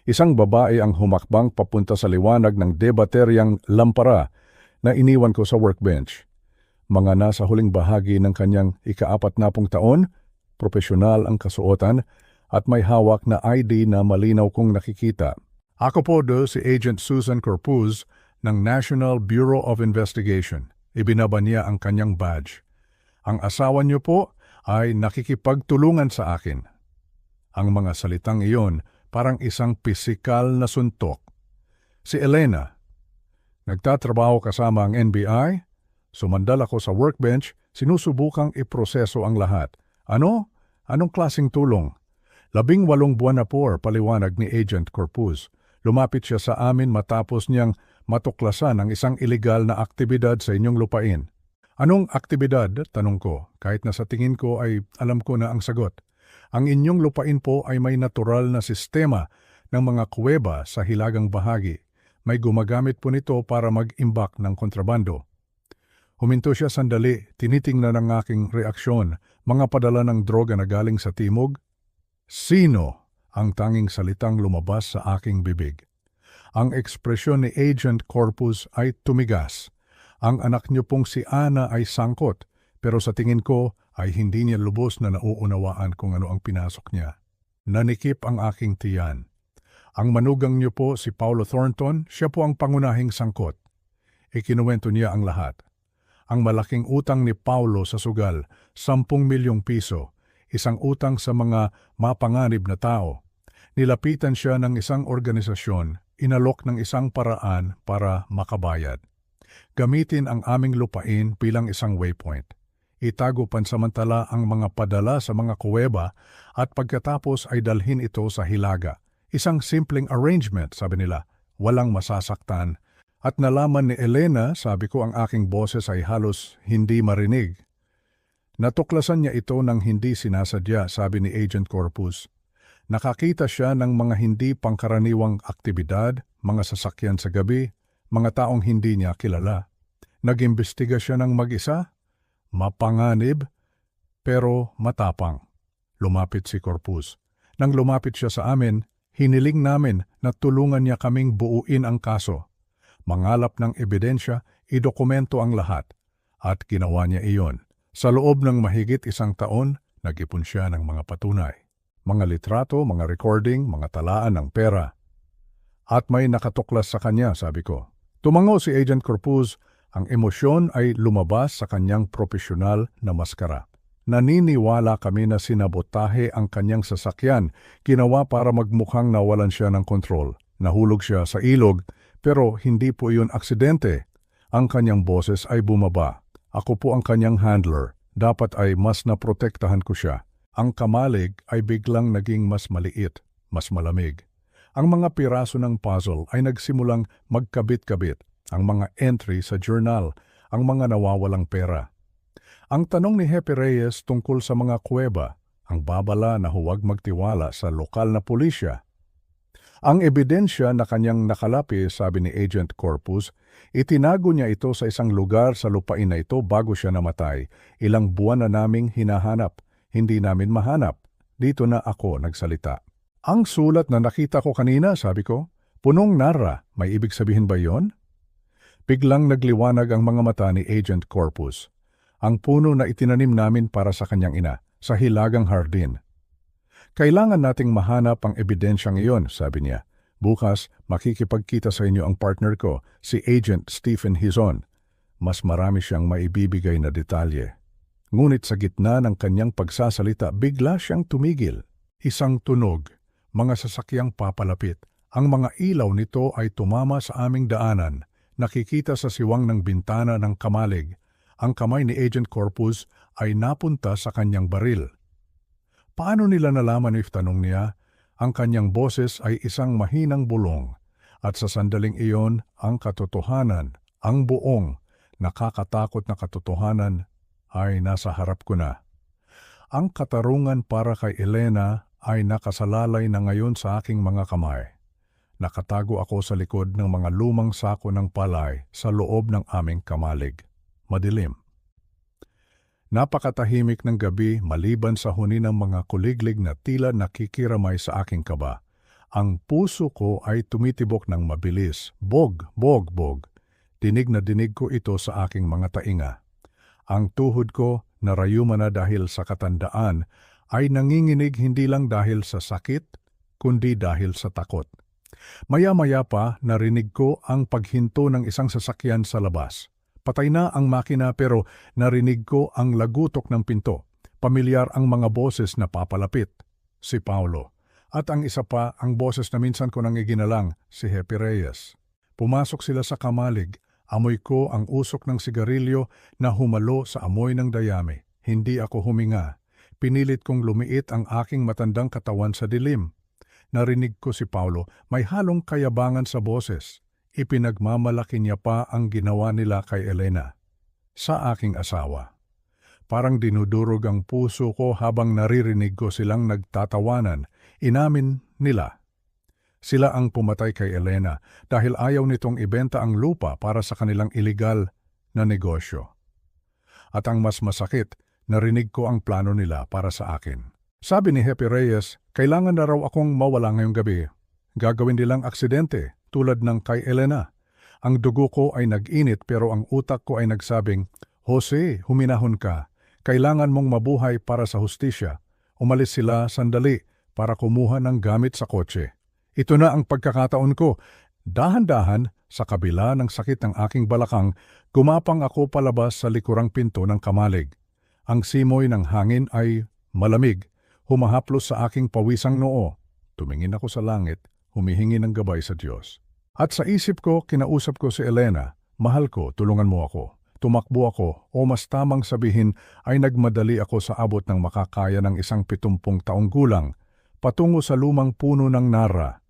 Isang babae ang humakbang papunta sa liwanag ng debateryang lampara na iniwan ko sa workbench. Mga nasa huling bahagi ng kanyang ika-40 taon, propesyonal ang kasuotan at may hawak na ID na malinaw kong nakikita. Ako po si Agent Susan Corpuz ng National Bureau of Investigation. Ibinaba niya ang kanyang badge. Ang asawa niyo po ay nakikipagtulungan sa akin. Ang mga salitang iyon parang isang pisikal na suntok. Si Elena, nagtatrabaho kasama ang NBI. Sumandal ako sa workbench, sinusubukang iproseso ang lahat. Ano? Anong klaseng tulong? 18 buwan na po, paliwanag ni Agent Corpuz. Lumapit siya sa amin matapos niyang matuklasan ang isang ilegal na aktibidad sa inyong lupain. Anong aktibidad? Tanong ko, kahit na sa tingin ko ay alam ko na ang sagot. Ang inyong lupain po ay may natural na sistema ng mga kuweba sa hilagang bahagi. May gumagamit po nito para mag-imbak ng kontrabando. Huminto siya sandali, tinitingnan ang aking reaksyon, mga padala ng droga na galing sa timog. Sino? Ang tanging salitang lumabas sa aking bibig. Ang ekspresyon ni Agent Corpuz ay tumigas. Ang anak niyo pong si Ana ay sangkot, pero sa tingin ko ay hindi niya lubos na nauunawaan kung ano ang pinasok niya. Nanikip ang aking tiyan. Ang manugang niyo po si Paulo Thornton, siya po ang pangunahing sangkot. Ikinuwento niya ang lahat. Ang malaking utang ni Paulo sa sugal, 10 milyong piso, isang utang sa mga mapanganib na tao. Nilapitan siya ng isang organisasyon, inalok ng isang paraan para makabayad. Gamitin ang aming lupain bilang isang waypoint. Itago pansamantala ang mga padala sa mga kuweba at pagkatapos ay dalhin ito sa hilaga. Isang simpleng arrangement, sabi nila, walang masasaktan. At nalaman ni Elena, sabi ko ang aking boses ay halos hindi marinig. Natuklasan niya ito ng hindi sinasadya, sabi ni Agent Corpuz. Nakakita siya ng mga hindi pangkaraniwang aktibidad, mga sasakyan sa gabi, mga taong hindi niya kilala. Nag-imbestiga siya ng mag-isa, mapanganib, pero matapang. Lumapit si Corpus. Nang lumapit siya sa amin, hiniling namin na tulungan niya kaming buuin ang kaso. Mangalap ng ebidensya, idokumento ang lahat. At ginawa niya iyon. Sa loob ng mahigit 1 taon, nag-ipon siya ng mga patunay. Mga litrato, mga recording, mga talaan ng pera. At may nakatuklas sa kanya, sabi ko. Tumango si Agent Corpus, ang emosyon ay lumabas sa kanyang profesional na maskara. Naniniwala kami na sinabotahe ang kanyang sasakyan, ginawa para magmukhang nawalan siya ng kontrol. Nahulog siya sa ilog, pero hindi po iyon aksidente. Ang kanyang boses ay bumaba. Ako po ang kanyang handler. Dapat ay mas naprotektahan ko siya. Ang kamalig ay biglang naging mas maliit, mas malamig. Ang mga piraso ng puzzle ay nagsimulang magkabit-kabit. Ang mga entry sa journal, ang mga nawawalang pera. Ang tanong ni Hepe Reyes tungkol sa mga kuweba, ang babala na huwag magtiwala sa lokal na pulisya. Ang ebidensya na kanyang nakalapi, sabi ni Agent Corpus, itinago niya ito sa isang lugar sa lupain na ito bago siya namatay. Ilang buwan na naming hinahanap, hindi namin mahanap. Dito na ako nagsalita. Ang sulat na nakita ko kanina, sabi ko, punong nara, may ibig sabihin ba yon? Biglang nagliwanag ang mga mata ni Agent Corpus. Ang puno na itinanim namin para sa kanyang ina, sa hilagang hardin. Kailangan nating mahanap ang ebidensyang iyon, sabi niya. Bukas, makikipagkita sa inyo ang partner ko, si Agent Stephen Hizon. Mas marami siyang maibibigay na detalye. Ngunit sa gitna ng kanyang pagsasalita, bigla siyang tumigil. Isang tunog, mga sasakyang papalapit. Ang mga ilaw nito ay tumama sa aming daanan. Nakikita sa siwang ng bintana ng kamalig. Ang kamay ni Agent Corpus ay napunta sa kanyang baril. Paano nila nalaman if tanong niya? Ang kanyang boses ay isang mahinang bulong. At sa sandaling iyon, ang katotohanan, ang buong, nakakatakot na katotohanan ay nasa harap ko na. Ang katarungan para kay Elena ay nakasalalay na ngayon sa aking mga kamay. Nakatago ako sa likod ng mga lumang sako ng palay sa loob ng aming kamalig. Madilim. Napakatahimik ng gabi maliban sa huni ng mga kuliglig na tila nakikiramay sa aking kaba. Ang puso ko ay tumitibok ng mabilis. Bog, bog, bog. Dinig na dinig ko ito sa aking mga tainga. Ang tuhod ko, narayuma na dahil sa katandaan, ay nanginginig hindi lang dahil sa sakit, kundi dahil sa takot. Maya-maya pa narinig ko ang paghinto ng isang sasakyan sa labas. Patay na ang makina pero narinig ko ang lagutok ng pinto. Pamilyar ang mga boses na papalapit. Si Paulo. At ang isa pa, ang boses na minsan ko nang iginalang, si Hepe Reyes. Pumasok sila sa kamalig. Amoy ko ang usok ng sigarilyo na humalo sa amoy ng dayami. Hindi ako huminga. Pinilit kong lumiit ang aking matandang katawan sa dilim. Narinig ko si Paulo, may halong kayabangan sa boses. Ipinagmamalaki niya pa ang ginawa nila kay Elena. Sa aking asawa. Parang dinudurog ang puso ko habang naririnig ko silang nagtatawanan. Inamin nila. Sila ang pumatay kay Elena dahil ayaw nitong ibenta ang lupa para sa kanilang iligal na negosyo. At ang mas masakit, narinig ko ang plano nila para sa akin. Sabi ni Hepe Reyes, kailangan na raw akong mawala ngayong gabi. Gagawin nilang aksidente. Tulad ng kay Elena. Ang dugo ko ay nag-init pero ang utak ko ay nagsabing, Jose, huminahon ka. Kailangan mong mabuhay para sa hustisya. Umalis sila sandali para kumuha ng gamit sa kotse. Ito na ang pagkakataon ko. Dahan-dahan, sa kabila ng sakit ng aking balakang, gumapang ako palabas sa likurang pinto ng kamalig. Ang simoy ng hangin ay malamig, humahaplos sa aking pawisang noo. Tumingin ako sa langit, humihingi ng gabay sa Diyos. At sa isip ko, kinausap ko si Elena, mahal ko, tulungan mo ako. Tumakbo ako, o mas tamang sabihin ay nagmadali ako sa abot ng makakaya ng isang 70 taong gulang, patungo sa lumang puno ng nara.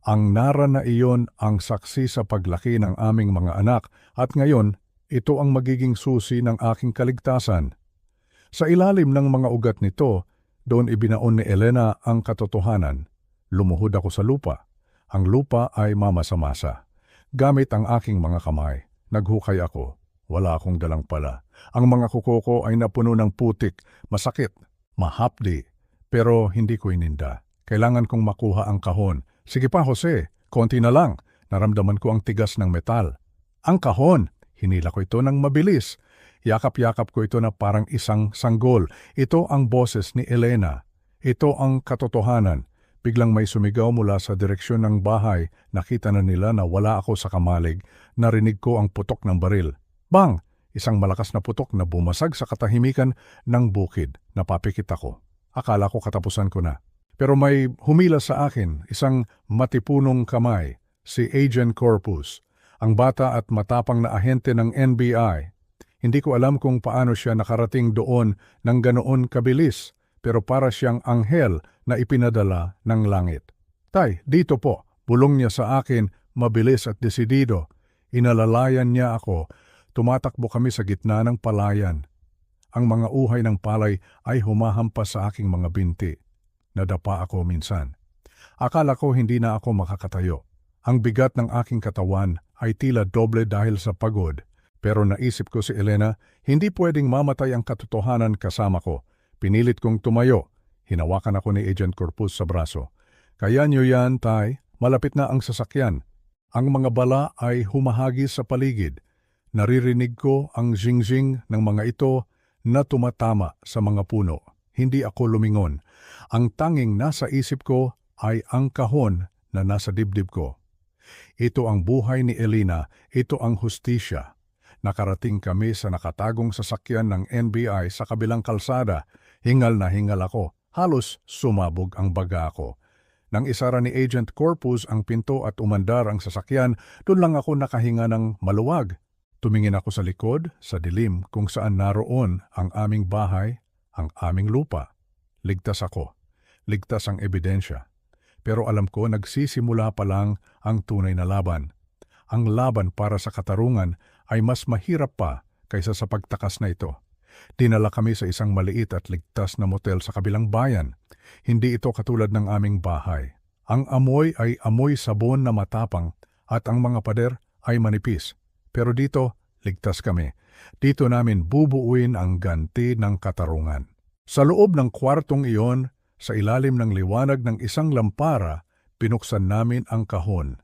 Ang nara na iyon ang saksi sa paglaki ng aming mga anak at ngayon, ito ang magiging susi ng aking kaligtasan. Sa ilalim ng mga ugat nito, Doon ibinaon ni Elena ang katotohanan. Lumuhod ako sa lupa. Ang lupa ay mamasa-masa. Gamit ang aking mga kamay, naghukay ako. Wala akong dalang pala. Ang mga kuko ko ay napuno ng putik, masakit, mahapdi. Pero hindi ko ininda. Kailangan kong makuha ang kahon. Sige pa, Jose, konti na lang. Naramdaman ko ang tigas ng metal. Ang kahon! Hinila ko ito ng mabilis. Yakap-yakap ko ito na parang isang sanggol. Ito ang boses ni Elena. Ito ang katotohanan. Biglang may sumigaw mula sa direksyon ng bahay. Nakita na nila na wala ako sa kamalig. Narinig ko ang putok ng baril. Bang! Isang malakas na putok na bumasag sa katahimikan ng bukid. Napapikit ako. Akala ko katapusan ko na. Pero may humila sa akin, isang matipunong kamay, si Agent Corpus, ang bata at matapang na ahente ng NBI. Hindi ko alam kung paano siya nakarating doon ng ganoon kabilis, pero para siyang anghel na ipinadala ng langit. Tay, dito po, bulong niya sa akin, mabilis at desidido. Inalalayan niya ako, tumatakbo kami sa gitna ng palayan. Ang mga uhay ng palay ay humahampas sa aking mga binti. Nadapa ako minsan. Akala ko hindi na ako makakatayo. Ang bigat ng aking katawan ay tila doble dahil sa pagod. Pero naisip ko si Elena, hindi pwedeng mamatay ang katotohanan kasama ko. Pinilit kong tumayo. Hinawakan ako ni Agent Corpus sa braso. Kaya niyo yan, Tay. Malapit na ang sasakyan. Ang mga bala ay humahagis sa paligid. Naririnig ko ang zing-zing ng mga ito na tumatama sa mga puno. Hindi ako lumingon. Ang tanging nasa isip ko ay ang kahon na nasa dibdib ko. Ito ang buhay ni Elena, ito ang hustisya. Nakarating kami sa nakatagong sasakyan ng NBI sa kabilang kalsada. Hingal na hingal ako. Halos sumabog ang baga ko. Nang isara ni Agent Corpus ang pinto at umandar ang sasakyan, doon lang ako nakahinga ng maluwag. Tumingin ako sa likod, sa dilim, kung saan naroon ang aming bahay, ang aming lupa. Ligtas ako. Ligtas ang ebidensya. Pero alam ko nagsisimula pa lang ang tunay na laban. Ang laban para sa katarungan ay mas mahirap pa kaysa sa pagtakas na ito. Dinala kami sa isang maliit at ligtas na motel sa kabilang bayan. Hindi ito katulad ng aming bahay. Ang amoy ay amoy sabon na matapang at ang mga pader ay manipis. Pero dito, ligtas kami. Dito namin bubuuin ang ganti ng katarungan. Sa loob ng kwartong iyon, sa ilalim ng liwanag ng isang lampara, pinuksan namin ang kahon.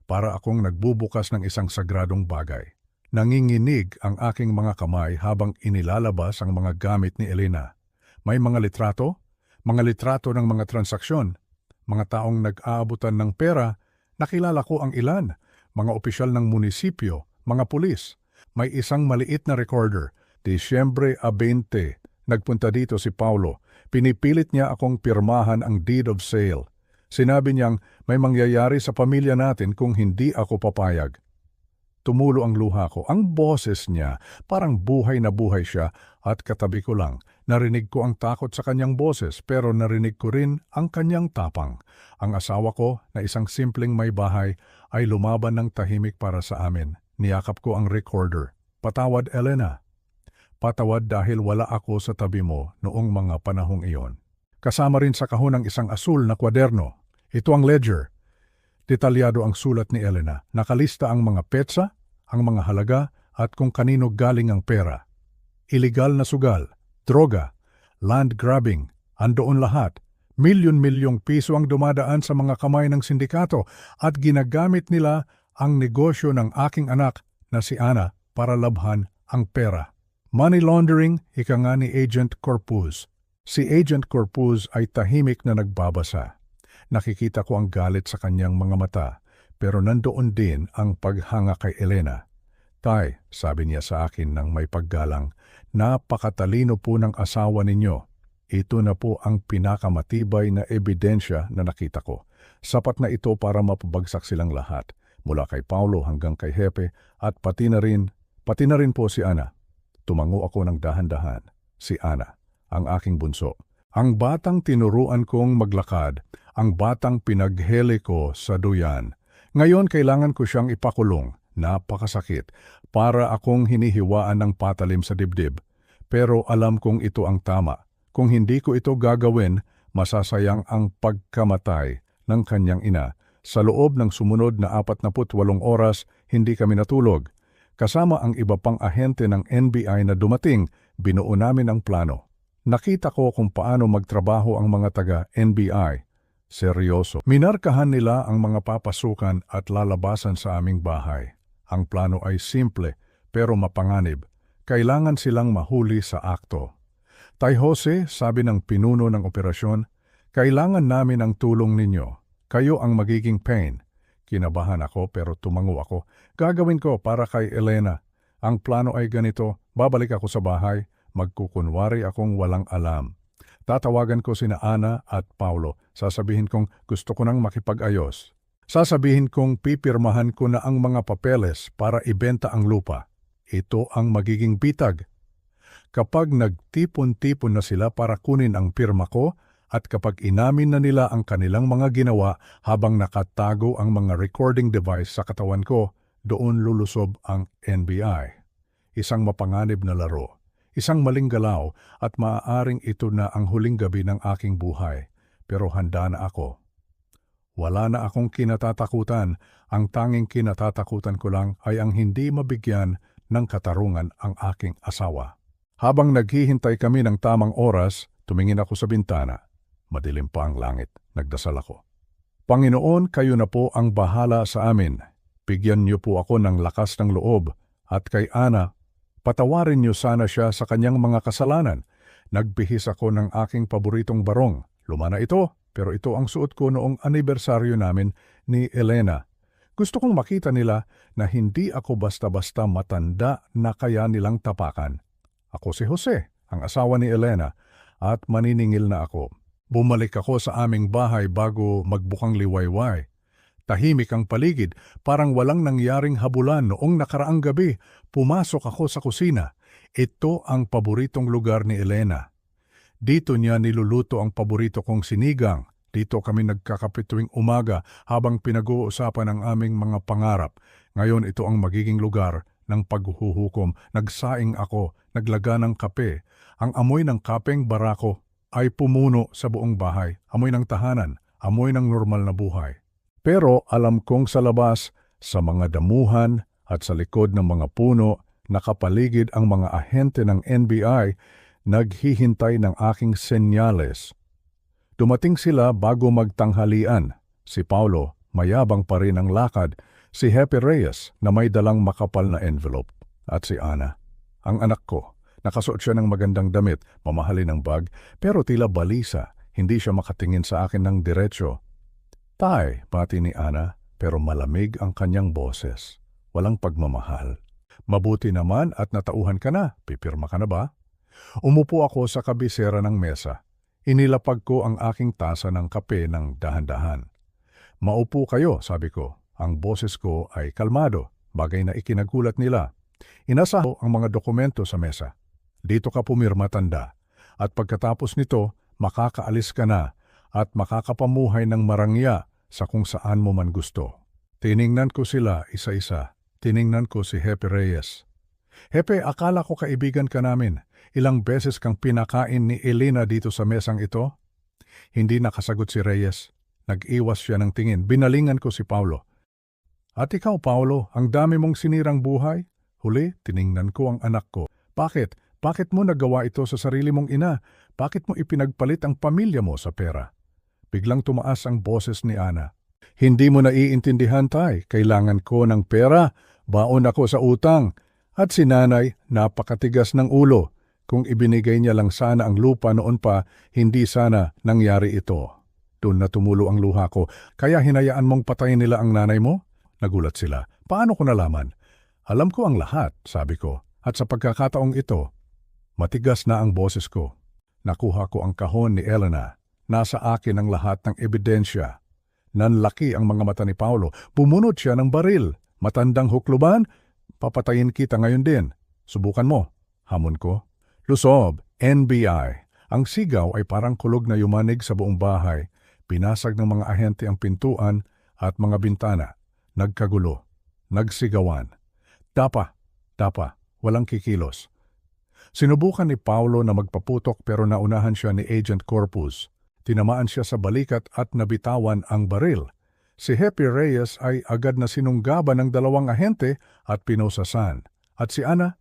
Para akong nagbubukas ng isang sagradong bagay. Nanginginig ang aking mga kamay habang inilalabas ang mga gamit ni Elena. May mga litrato ng mga transaksyon, mga taong nag-aabutan ng pera, nakilala ko ang ilan, mga opisyal ng munisipyo, mga pulis. May isang maliit na recorder, Disyembre 20, nagpunta dito si Paulo. Pinipilit niya akong pirmahan ang deed of sale. Sinabi niyang may mangyayari sa pamilya natin kung hindi ako papayag. Tumulo ang luha ko. Ang boses niya, parang buhay na buhay siya at katabi ko lang. Narinig ko ang takot sa kanyang boses pero narinig ko rin ang kanyang tapang. Ang asawa ko na isang simpleng may bahay ay lumaban ng tahimik para sa amin. Niyakap ko ang recorder. Patawad, Elena. Patawad dahil wala ako sa tabi mo noong mga panahong iyon. Kasama rin sa kahon ang isang asul na kwaderno. Ito ang ledger. Detalyado ang sulat ni Elena. Nakalista ang mga petsa, ang mga halaga at kung kanino galing ang pera. Illegal na sugal, droga, land grabbing, andoon lahat. Milyon-milyong piso ang dumadaan sa mga kamay ng sindikato at ginagamit nila ang negosyo ng aking anak na si Ana para labhan ang pera. Money laundering, ika nga ni Agent Corpus. Si Agent Corpus ay tahimik na nagbabasa. Nakikita ko ang galit sa kanyang mga mata, pero nandoon din ang paghanga kay Elena. Tay, sabi niya sa akin ng may paggalang, napakatalino po ng asawa ninyo. Ito na po ang pinakamatibay na ebidensya na nakita ko. Sapat na ito para mapabagsak silang lahat, mula kay Paulo hanggang kay Hepe at pati na rin po si Ana. Tumango ako ng dahan-dahan. Si Ana, ang aking bunso. Ang batang tinuruan kong maglakad, ang batang pinaghele ko sa duyan. Ngayon kailangan ko siyang ipakulong. Napakasakit. Para akong hinihiwaan ng patalim sa dibdib. Pero alam kong ito ang tama. Kung hindi ko ito gagawin, masasayang ang pagkamatay ng kanyang ina. Sa loob ng sumunod na 48 oras, hindi kami natulog. Kasama ang iba pang ahente ng NBI na dumating, binuo namin ang plano. Nakita ko kung paano magtrabaho ang mga taga-NBI. Seryoso. Minarkahan nila ang mga papasukan at lalabasan sa aming bahay. Ang plano ay simple pero mapanganib. Kailangan silang mahuli sa akto. Tay Jose, sabi ng pinuno ng operasyon, kailangan namin ang tulong ninyo. Kayo ang magiging pain. Kinabahan ako pero tumango ako. Gagawin ko para kay Elena. Ang plano ay ganito, babalik ako sa bahay, magkukunwari akong walang alam. Tatawagan ko sina Ana at Paulo. Sasabihin kong gusto ko nang makipag-ayos. Sasabihin kong pipirmahan ko na ang mga papeles para ibenta ang lupa. Ito ang magiging bitag. Kapag nagtipon-tipon na sila para kunin ang pirma ko, at kapag inamin na nila ang kanilang mga ginawa habang nakatago ang mga recording device sa katawan ko, doon lulusob ang NBI. Isang mapanganib na laro. Isang maling galaw at maaaring ito na ang huling gabi ng aking buhay. Pero handa na ako. Wala na akong kinatatakutan. Ang tanging kinatatakutan ko lang ay ang hindi mabigyan ng katarungan ang aking asawa. Habang naghihintay kami ng tamang oras, tumingin ako sa bintana. Madilim pa ang langit. Nagdasal ako. Panginoon, kayo na po ang bahala sa amin. Bigyan niyo po ako ng lakas ng loob. At kay Ana, patawarin niyo sana siya sa kanyang mga kasalanan. Nagbihis ako ng aking paboritong barong. Luma na ito, pero ito ang suot ko noong anibersaryo namin ni Elena. Gusto kong makita nila na hindi ako basta-basta matanda na kaya nilang tapakan. Ako si Jose, ang asawa ni Elena, at maniningil na ako. Bumalik ako sa aming bahay bago magbukang liwayway. Tahimik ang paligid, parang walang nangyaring habulan noong nakaraang gabi. Pumasok ako sa kusina. Ito ang paboritong lugar ni Elena. Dito niya niluluto ang paborito kong sinigang. Dito kami nagkakape tuwing umaga habang pinag-uusapan ang aming mga pangarap. Ngayon ito ang magiging lugar ng paghuhukom. Nagsaing ako, naglaga ng kape. Ang amoy ng kapeng barako ay pumuno sa buong bahay. Amoy ng tahanan, amoy ng normal na buhay. Pero alam kong sa labas, sa mga damuhan at sa likod ng mga puno, nakapaligid ang mga ahente ng NBI, naghihintay ng aking senyales. Dumating sila bago magtanghalian. Si Paulo, mayabang pa rin ang lakad. Si Happy Reyes, na may dalang makapal na envelope. At si Ana, ang anak ko. Nakasuot siya ng magandang damit, mamahalin ang bag, pero tila balisa, hindi siya makatingin sa akin ng diretsyo. Tay, pati ni Ana, pero malamig ang kanyang boses. Walang pagmamahal. Mabuti naman at natauhan ka na, pipirma ka na ba? Umupo ako sa kabisera ng mesa. Inilapag ko ang aking tasa ng kape ng dahan-dahan. Maupo kayo, sabi ko. Ang boses ko ay kalmado, bagay na ikinagulat nila. Inasa ko ang mga dokumento sa mesa. Dito ka pumirma, tanda. At pagkatapos nito, makakaalis ka na at makakapamuhay ng marangya sa kung saan mo man gusto. Tiningnan ko sila isa-isa. Tiningnan ko si Happy Reyes. Hepe, akala ko kaibigan ka namin. Ilang beses kang pinakain ni Elena dito sa mesang ito? Hindi nakasagot si Reyes. Nag-iwas siya ng tingin. Binalingan ko si Paulo. At ikaw, Paulo, ang dami mong sinirang buhay? Huli, tiningnan ko ang anak ko. Bakit? Bakit mo nagawa ito sa sarili mong ina? Bakit mo ipinagpalit ang pamilya mo sa pera? Biglang tumaas ang boses ni Ana. Hindi mo naiintindihan, tay. Kailangan ko ng pera. Baon ako sa utang. At si nanay, napakatigas ng ulo. Kung ibinigay niya lang sana ang lupa noon pa, hindi sana nangyari ito. Doon na tumulo ang luha ko. Kaya hinayaan mong patayin nila ang nanay mo? Nagulat sila. Paano ko nalaman? Alam ko ang lahat, sabi ko. At sa pagkakataong ito, matigas na ang boses ko. Nakuha ko ang kahon ni Elena. Nasa akin ang lahat ng ebidensya. Nanlaki ang mga mata ni Paulo. Bumunot siya ng baril. Matandang hukluban? Papatayin kita ngayon din. Subukan mo. Hamon ko. Lusob, NBI. Ang sigaw ay parang kulog na yumanig sa buong bahay. Pinasag ng mga ahente ang pintuan at mga bintana. Nagkagulo. Nagsigawan. Tapa. Walang kikilos. Sinubukan ni Paulo na magpaputok pero naunahan siya ni Agent Corpus. Tinamaan siya sa balikat at nabitawan ang baril. Si Happy Reyes ay agad na sinunggaban ng dalawang ahente at pinusasan. At si Ana,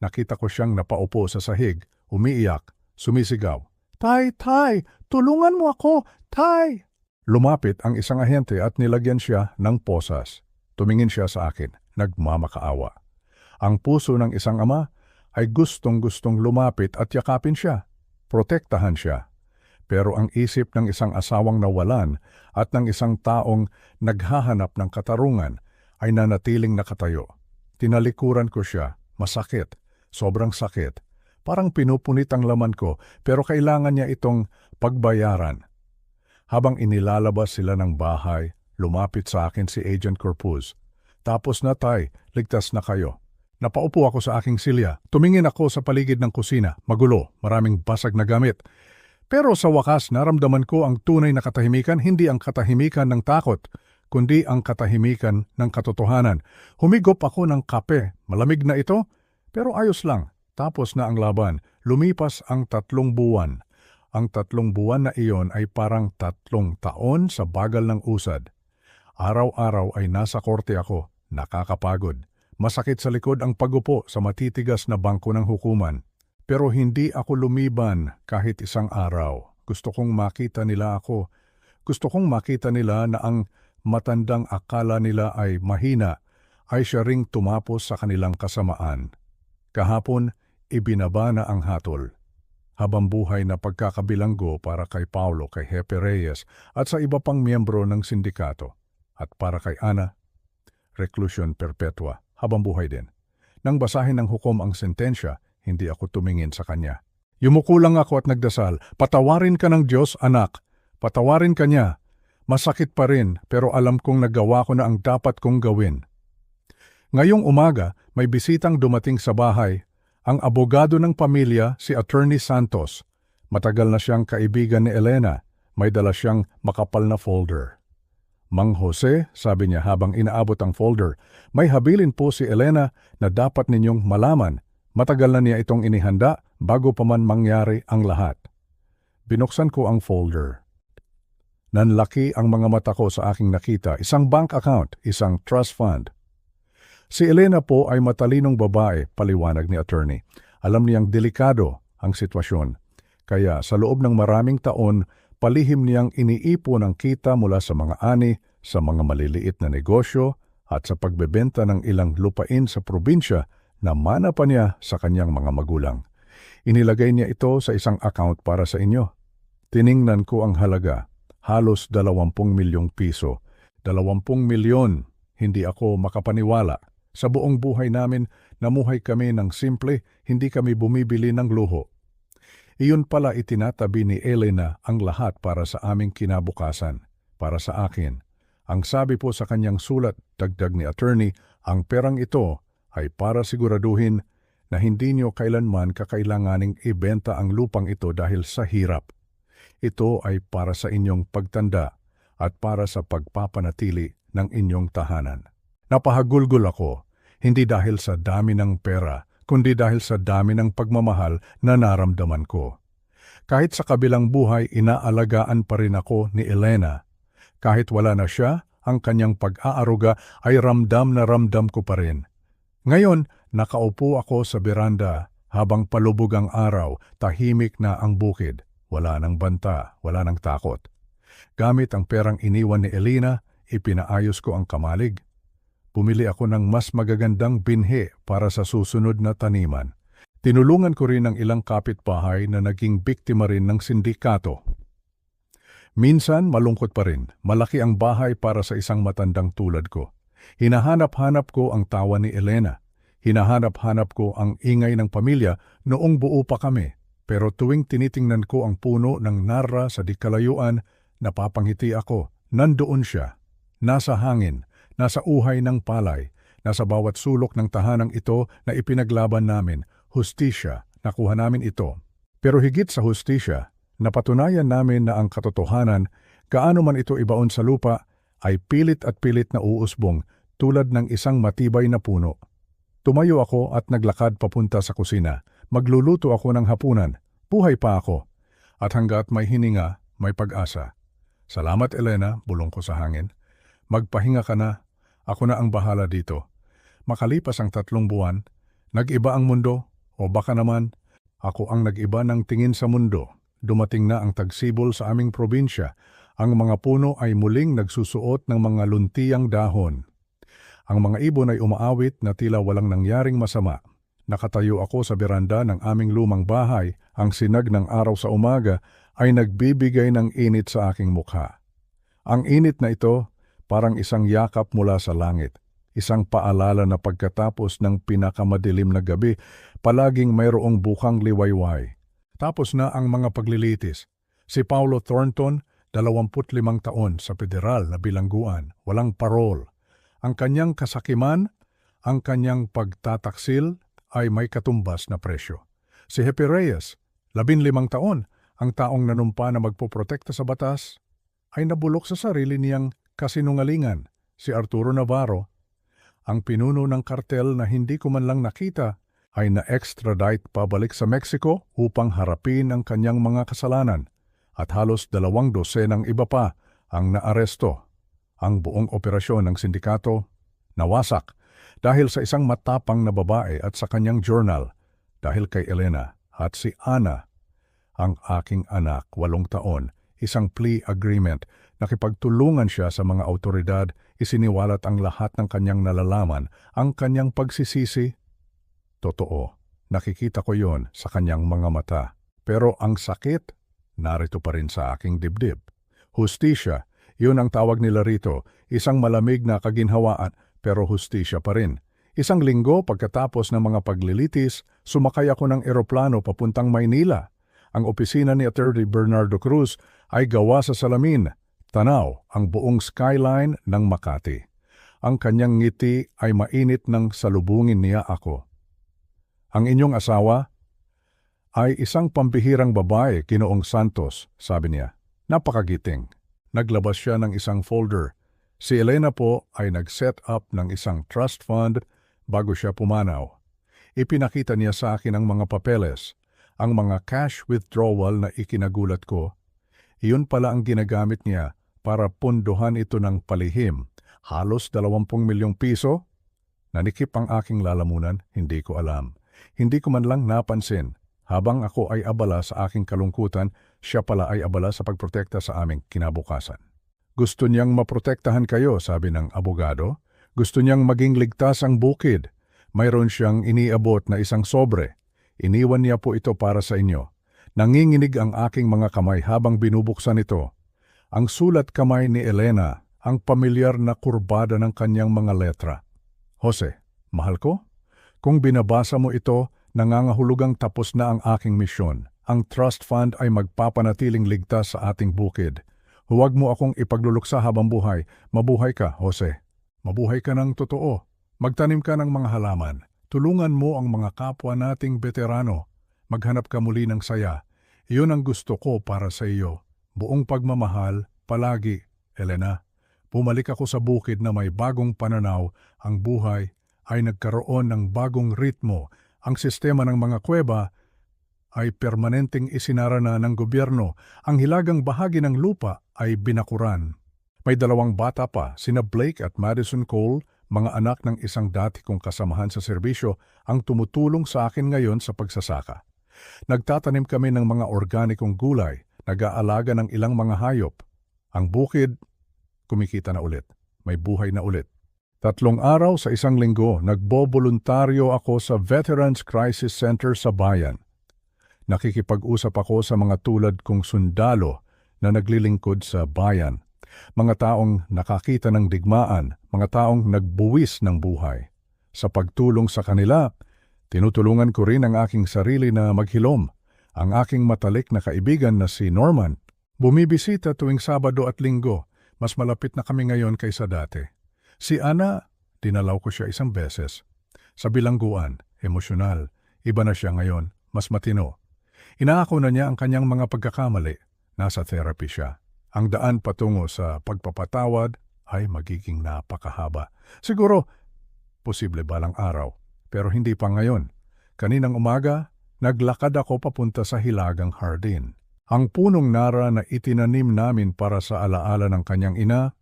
nakita ko siyang napaupo sa sahig, umiiyak, sumisigaw. Tay, tay, tulungan mo ako, tay! Lumapit ang isang ahente at nilagyan siya ng posas. Tumingin siya sa akin, nagmamakaawa. Ang puso ng isang ama ay gustong-gustong lumapit at yakapin siya, protektahan siya. Pero ang isip ng isang asawang nawalan at ng isang taong naghahanap ng katarungan ay nanatiling nakatayo. Tinalikuran ko siya, masakit, sobrang sakit. Parang pinupunit ang laman ko pero kailangan niya itong pagbayaran. Habang inilalabas sila ng bahay, lumapit sa akin si Agent Corpus. Tapos na tay, ligtas na kayo. Napaupo ako sa aking silya. Tumingin ako sa paligid ng kusina. Magulo, maraming basag na gamit. Pero sa wakas, naramdaman ko ang tunay na katahimikan, hindi ang katahimikan ng takot, kundi ang katahimikan ng katotohanan. Humigop ako ng kape. Malamig na ito, pero ayos lang. Tapos na ang laban. Lumipas ang 3 buwan. Ang 3 buwan na iyon ay parang 3 taon sa bagal ng usad. Araw-araw ay nasa korte ako. Nakakapagod. Masakit sa likod ang pagupo sa matitigas na bangko ng hukuman. Pero hindi ako lumiban kahit isang araw. Gusto kong makita nila ako. Gusto kong makita nila na ang matandang akala nila ay mahina ay siya ring tumapos sa kanilang kasamaan. Kahapon, ibinaba na ang hatol. Habang buhay na pagkakabilanggo para kay Paulo, kay Happy Reyes at sa iba pang miyembro ng sindikato. At para kay Ana, reklusyon perpetua, habang buhay din. Nang basahin ng hukom ang sentensya, hindi ako tumingin sa kanya. Yumuko lang ako at nagdasal, patawarin ka ng Diyos, anak. Patawarin ka niya. Masakit pa rin, pero alam kong nagawa ko na ang dapat kong gawin. Ngayong umaga, may bisitang dumating sa bahay. Ang abogado ng pamilya, si Attorney Santos. Matagal na siyang kaibigan ni Elena. May dala siyang makapal na folder. Mang Jose, sabi niya habang inaabot ang folder, may habilin po si Elena na dapat ninyong malaman. Matagal na niya itong inihanda bago pa man mangyari ang lahat. Binuksan ko ang folder. Nanlaki ang mga mata ko sa aking nakita, isang bank account, isang trust fund. Si Elena po ay matalinong babae, paliwanag ni attorney. Alam niyang delikado ang sitwasyon. Kaya sa loob ng maraming taon, palihim niyang iniipon ang kita mula sa mga ani, sa mga maliliit na negosyo, at sa pagbebenta ng ilang lupain sa probinsya na mana pa niya sa kanyang mga magulang. Inilagay niya ito sa isang account para sa inyo. Tiningnan ko ang halaga, halos 20 milyong piso. 20 milyon, hindi ako makapaniwala. Sa buong buhay namin, namuhay kami ng simple, hindi kami bumibili ng luho. Iyon pala itinatabi ni Elena ang lahat para sa aming kinabukasan, para sa akin. Ang sabi po sa kanyang sulat, dagdag ni attorney, ang perang ito ay para siguraduhin na hindi nyo kailanman kakailanganing ibenta ang lupang ito dahil sa hirap. Ito ay para sa inyong pagtanda at para sa pagpapanatili ng inyong tahanan. Napahagulgol ako, hindi dahil sa dami ng pera, kundi dahil sa dami ng pagmamahal na naramdaman ko. Kahit sa kabilang buhay, inaalagaan pa rin ako ni Elena. Kahit wala na siya, ang kanyang pag-aaruga ay ramdam na ramdam ko pa rin. Ngayon, nakaupo ako sa beranda habang palubog ang araw, tahimik na ang bukid. Wala nang banta, wala nang takot. Gamit ang perang iniwan ni Elena, ipinaayos ko ang kamalig. Bumili ako ng mas magagandang binhi para sa susunod na taniman. Tinulungan ko rin ang ilang kapitbahay na naging biktima rin ng sindikato. Minsan malungkot pa rin, malaki ang bahay para sa isang matandang tulad ko. Hinahanap-hanap ko ang tawa ni Elena. Hinahanap-hanap ko ang ingay ng pamilya noong buo pa kami. Pero tuwing tinitingnan ko ang puno ng narra sa dikalayuan, napapangiti ako. Nandoon siya. Nasa hangin, nasa uhay ng palay, nasa bawat sulok ng tahanang ito na ipinaglaban namin. Hustisya, nakuha namin ito. Pero higit sa hustisya, napatunayan namin na ang katotohanan, gaano man ito ibaon sa lupa, ay pilit at pilit na uusbong tulad ng isang matibay na puno. Tumayo ako at naglakad papunta sa kusina. Magluluto ako ng hapunan. Buhay pa ako. At hanggat may hininga, may pag-asa. Salamat, Elena, bulong ko sa hangin. Magpahinga ka na. Ako na ang bahala dito. Makalipas ang 3 buwan, nag-iba ang mundo, o baka naman, ako ang nag-iba ng tingin sa mundo. Dumating na ang tagsibol sa aming probinsya. Ang mga puno ay muling nagsusuot ng mga luntiyang dahon. Ang mga ibon ay umaawit na tila walang nangyaring masama. Nakatayo ako sa beranda ng aming lumang bahay. Ang sinag ng araw sa umaga ay nagbibigay ng init sa aking mukha. Ang init na ito parang isang yakap mula sa langit. Isang paalala na pagkatapos ng pinakamadilim na gabi, palaging mayroong bukang liwayway. Tapos na ang mga paglilitis. Si Paulo Thornton, 25 taon sa federal na bilangguan, walang parol. Ang kanyang kasakiman, ang kanyang pagtataksil ay may katumbas na presyo. Si Hepe Reyes, 15 taon, ang taong nanumpa na magpoprotekta sa batas, ay nabulok sa sarili niyang kasinungalingan. Si Arturo Navarro, ang pinuno ng kartel na hindi ko man lang nakita, ay na-extradite pabalik sa Mexico upang harapin ang kanyang mga kasalanan. At halos 20 dosenang iba pa ang naaresto. Ang buong operasyon ng sindikato nawasak dahil sa isang matapang na babae at sa kanyang journal, dahil kay Elena at si Ana, ang aking anak, 8 taon, isang plea agreement. Nakipagtulungan siya sa mga awtoridad, isiniwalat ang lahat ng kanyang nalalaman, ang kanyang pagsisisi. Totoo, nakikita ko yon sa kanyang mga mata. Pero ang sakit, narito pa rin sa aking dibdib. Hustisya, yun ang tawag nila rito, isang malamig na kaginhawaan, pero hustisya pa rin. Isang linggo pagkatapos ng mga paglilitis, sumakay ako ng eroplano papuntang Maynila. Ang opisina ni Attorney Bernardo Cruz ay gawa sa salamin. Tanaw ang buong skyline ng Makati. Ang kanyang ngiti ay mainit nang salubungin niya ako. Ang inyong asawa ay isang pambihirang babae, Ginoong Santos, sabi niya. Napakagiting. Naglabas siya ng isang folder. Si Elena po ay nag-set up ng isang trust fund bago siya pumanaw. Ipinakita niya sa akin ang mga papeles, ang mga cash withdrawal na ikinagulat ko. Iyon pala ang ginagamit niya para punduhan ito ng palihim. Halos 20 milyong piso? Nanikip ang aking lalamunan, hindi ko alam. Hindi ko man lang napansin. Habang ako ay abala sa aking kalungkutan, siya pala ay abala sa pagprotekta sa aming kinabukasan. Gusto niyang maprotektahan kayo, sabi ng abogado. Gusto niyang maging ligtas ang bukid. Mayroon siyang iniabot na isang sobre. Iniwan niya po ito para sa inyo. Nanginginig ang aking mga kamay habang binubuksan ito. Ang sulat kamay ni Elena, ang pamilyar na kurbada ng kanyang mga letra. Jose, mahal ko? Kung binabasa mo ito, nangangahulugang tapos na ang aking misyon. Ang trust fund ay magpapanatiling ligtas sa ating bukid. Huwag mo akong ipagluluksa habang buhay. Mabuhay ka, Jose. Mabuhay ka ng totoo. Magtanim ka ng mga halaman. Tulungan mo ang mga kapwa nating veterano. Maghanap ka muli ng saya. Iyon ang gusto ko para sa iyo. Buong pagmamahal, palagi, Elena. Bumalik ako sa bukid na may bagong pananaw. Ang buhay ay nagkaroon ng bagong ritmo. Ang sistema ng mga kuweba ay permanenteng isinara na ng gobyerno. Ang hilagang bahagi ng lupa ay binakuran. May 2 bata pa, sina Blake at Madison Cole, mga anak ng isang dati kong kasamahan sa serbisyo, ang tumutulong sa akin ngayon sa pagsasaka. Nagtatanim kami ng mga organikong gulay, nag-aalaga ng ilang mga hayop. Ang bukid, kumikita na ulit. May buhay na ulit. 3 araw sa isang linggo, nagboboluntaryo ako sa Veterans Crisis Center sa bayan. Nakikipag-usap ako sa mga tulad kong sundalo na naglilingkod sa bayan. Mga taong nakakita ng digmaan, mga taong nagbuwis ng buhay. Sa pagtulong sa kanila, tinutulungan ko rin ang aking sarili na maghilom. Ang aking matalik na kaibigan na si Norman, bumibisita tuwing Sabado at Linggo. Mas malapit na kami ngayon kaysa dati. Si Ana, dinalaw ko siya 1 beses. Sa bilangguan, emosyonal, iba na siya ngayon, mas matino. Inaako na niya ang kanyang mga pagkakamali. Nasa therapy siya. Ang daan patungo sa pagpapatawad ay magiging napakahaba. Siguro, posible balang araw, pero hindi pa ngayon. Kaninang umaga, naglakad ako papunta sa hilagang hardin. Ang punong nara na itinanim namin para sa alaala ng kanyang ina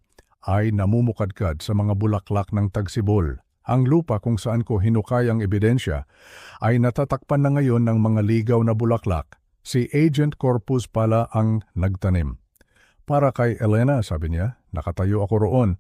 ay namumukadkad sa mga bulaklak ng tagsibol. Ang lupa kung saan ko hinukay ang ebidensya ay natatakpan na ngayon ng mga ligaw na bulaklak. Si Agent Corpus pala ang nagtanim. Para kay Elena, sabi niya, nakatayo ako roon.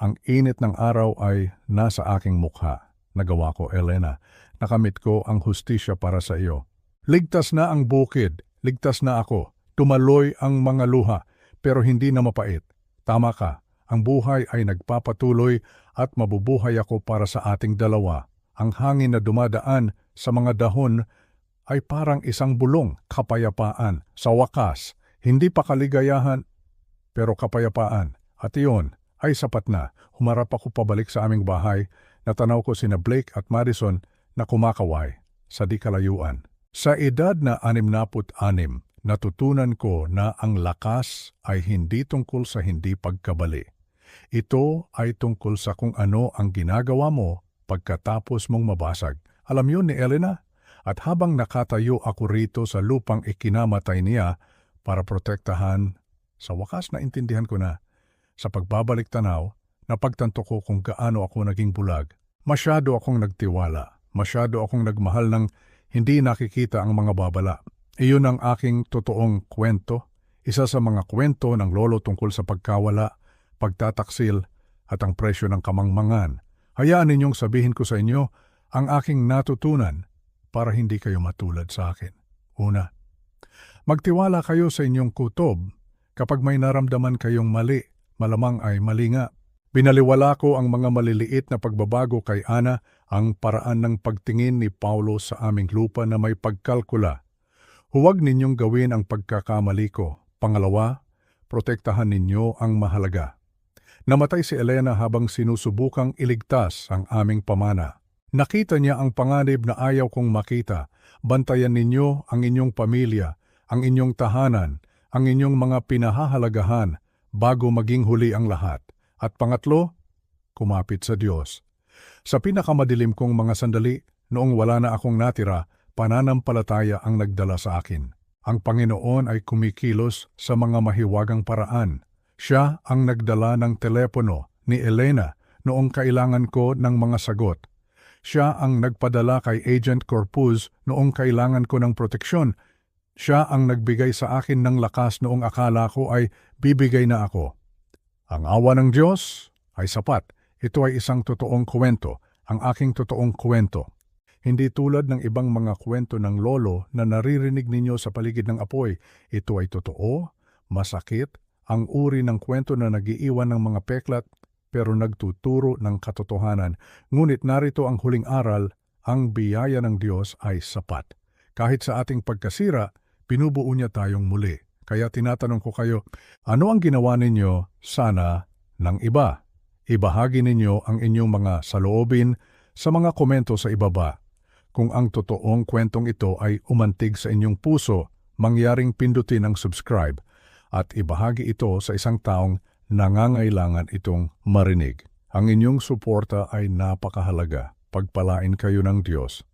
Ang init ng araw ay nasa aking mukha. Nagawa ko, Elena. Nakamit ko ang hustisya para sa iyo. Ligtas na ang bukid. Ligtas na ako. Tumaloy ang mga luha, pero hindi na mapait. Tama ka. Ang buhay ay nagpapatuloy at mabubuhay ako para sa ating dalawa. Ang hangin na dumadaan sa mga dahon ay parang isang bulong, kapayapaan. Sa wakas, hindi pa kaligayahan, pero kapayapaan. At iyon ay sapat na. Humarap ako pabalik sa aming bahay. Natanaw ko sina Blake at Madison na kumakaway sa di kalayuan. Sa edad na 66, natutunan ko na ang lakas ay hindi tungkol sa hindi pagkabali. Ito ay tungkol sa kung ano ang ginagawa mo pagkatapos mong mabasag. Alam yun ni Elena? At habang nakatayo ako rito sa lupang ikinamatay niya para protektahan, sa wakas na intindihan ko na, sa pagbabalik tanaw, napagtanto ko kung gaano ako naging bulag. Masyado akong nagtiwala, masyado akong nagmahal ng hindi nakikita ang mga babala. Iyon ang aking totoong kwento, isa sa mga kwento ng lolo tungkol sa pagkawala, pagtataksil at ang presyo ng kamangmangan. Hayaan ninyong sabihin ko sa inyo ang aking natutunan para hindi kayo matulad sa akin. Una, magtiwala kayo sa inyong kutob. Kapag may naramdaman kayong mali, malamang ay mali nga. Binaliwala ko ang mga maliliit na pagbabago kay Ana, ang paraan ng pagtingin ni Paulo sa aming lupa na may pagkalkula. Huwag ninyong gawin ang pagkakamali ko. Pangalawa, protektahan ninyo ang mahalaga. Namatay si Elena habang sinusubukang iligtas ang aming pamana. Nakita niya ang panganib na ayaw kong makita. Bantayan ninyo ang inyong pamilya, ang inyong tahanan, ang inyong mga pinahahalagahan bago maging huli ang lahat. At pangatlo, kumapit sa Diyos. Sa pinakamadilim kong mga sandali, noong wala na akong natira, pananampalataya ang nagdala sa akin. Ang Panginoon ay kumikilos sa mga mahiwagang paraan. Siya ang nagdala ng telepono ni Elena noong kailangan ko ng mga sagot. Siya ang nagpadala kay Agent Corpus noong kailangan ko ng proteksyon. Siya ang nagbigay sa akin ng lakas noong akala ko ay bibigay na ako. Ang awa ng Diyos ay sapat. Ito ay isang totoong kwento, ang aking totoong kwento. Hindi tulad ng ibang mga kwento ng lolo na naririnig ninyo sa paligid ng apoy. Ito ay totoo, masakit, ang uri ng kwento na nagiiwan ng mga peklat pero nagtuturo ng katotohanan. Ngunit narito ang huling aral, ang biyaya ng Diyos ay sapat. Kahit sa ating pagkasira, binubuo niya tayong muli. Kaya tinatanong ko kayo, ano ang ginawa ninyo sana ng iba? Ibahagi ninyo ang inyong mga saloobin sa mga komento sa ibaba. Kung ang totoong kwentong ito ay umantig sa inyong puso, mangyaring pindutin ang subscribe at ibahagi ito sa isang taong nangangailangan itong marinig. Ang inyong suporta ay napakahalaga. Pagpalain kayo ng Diyos.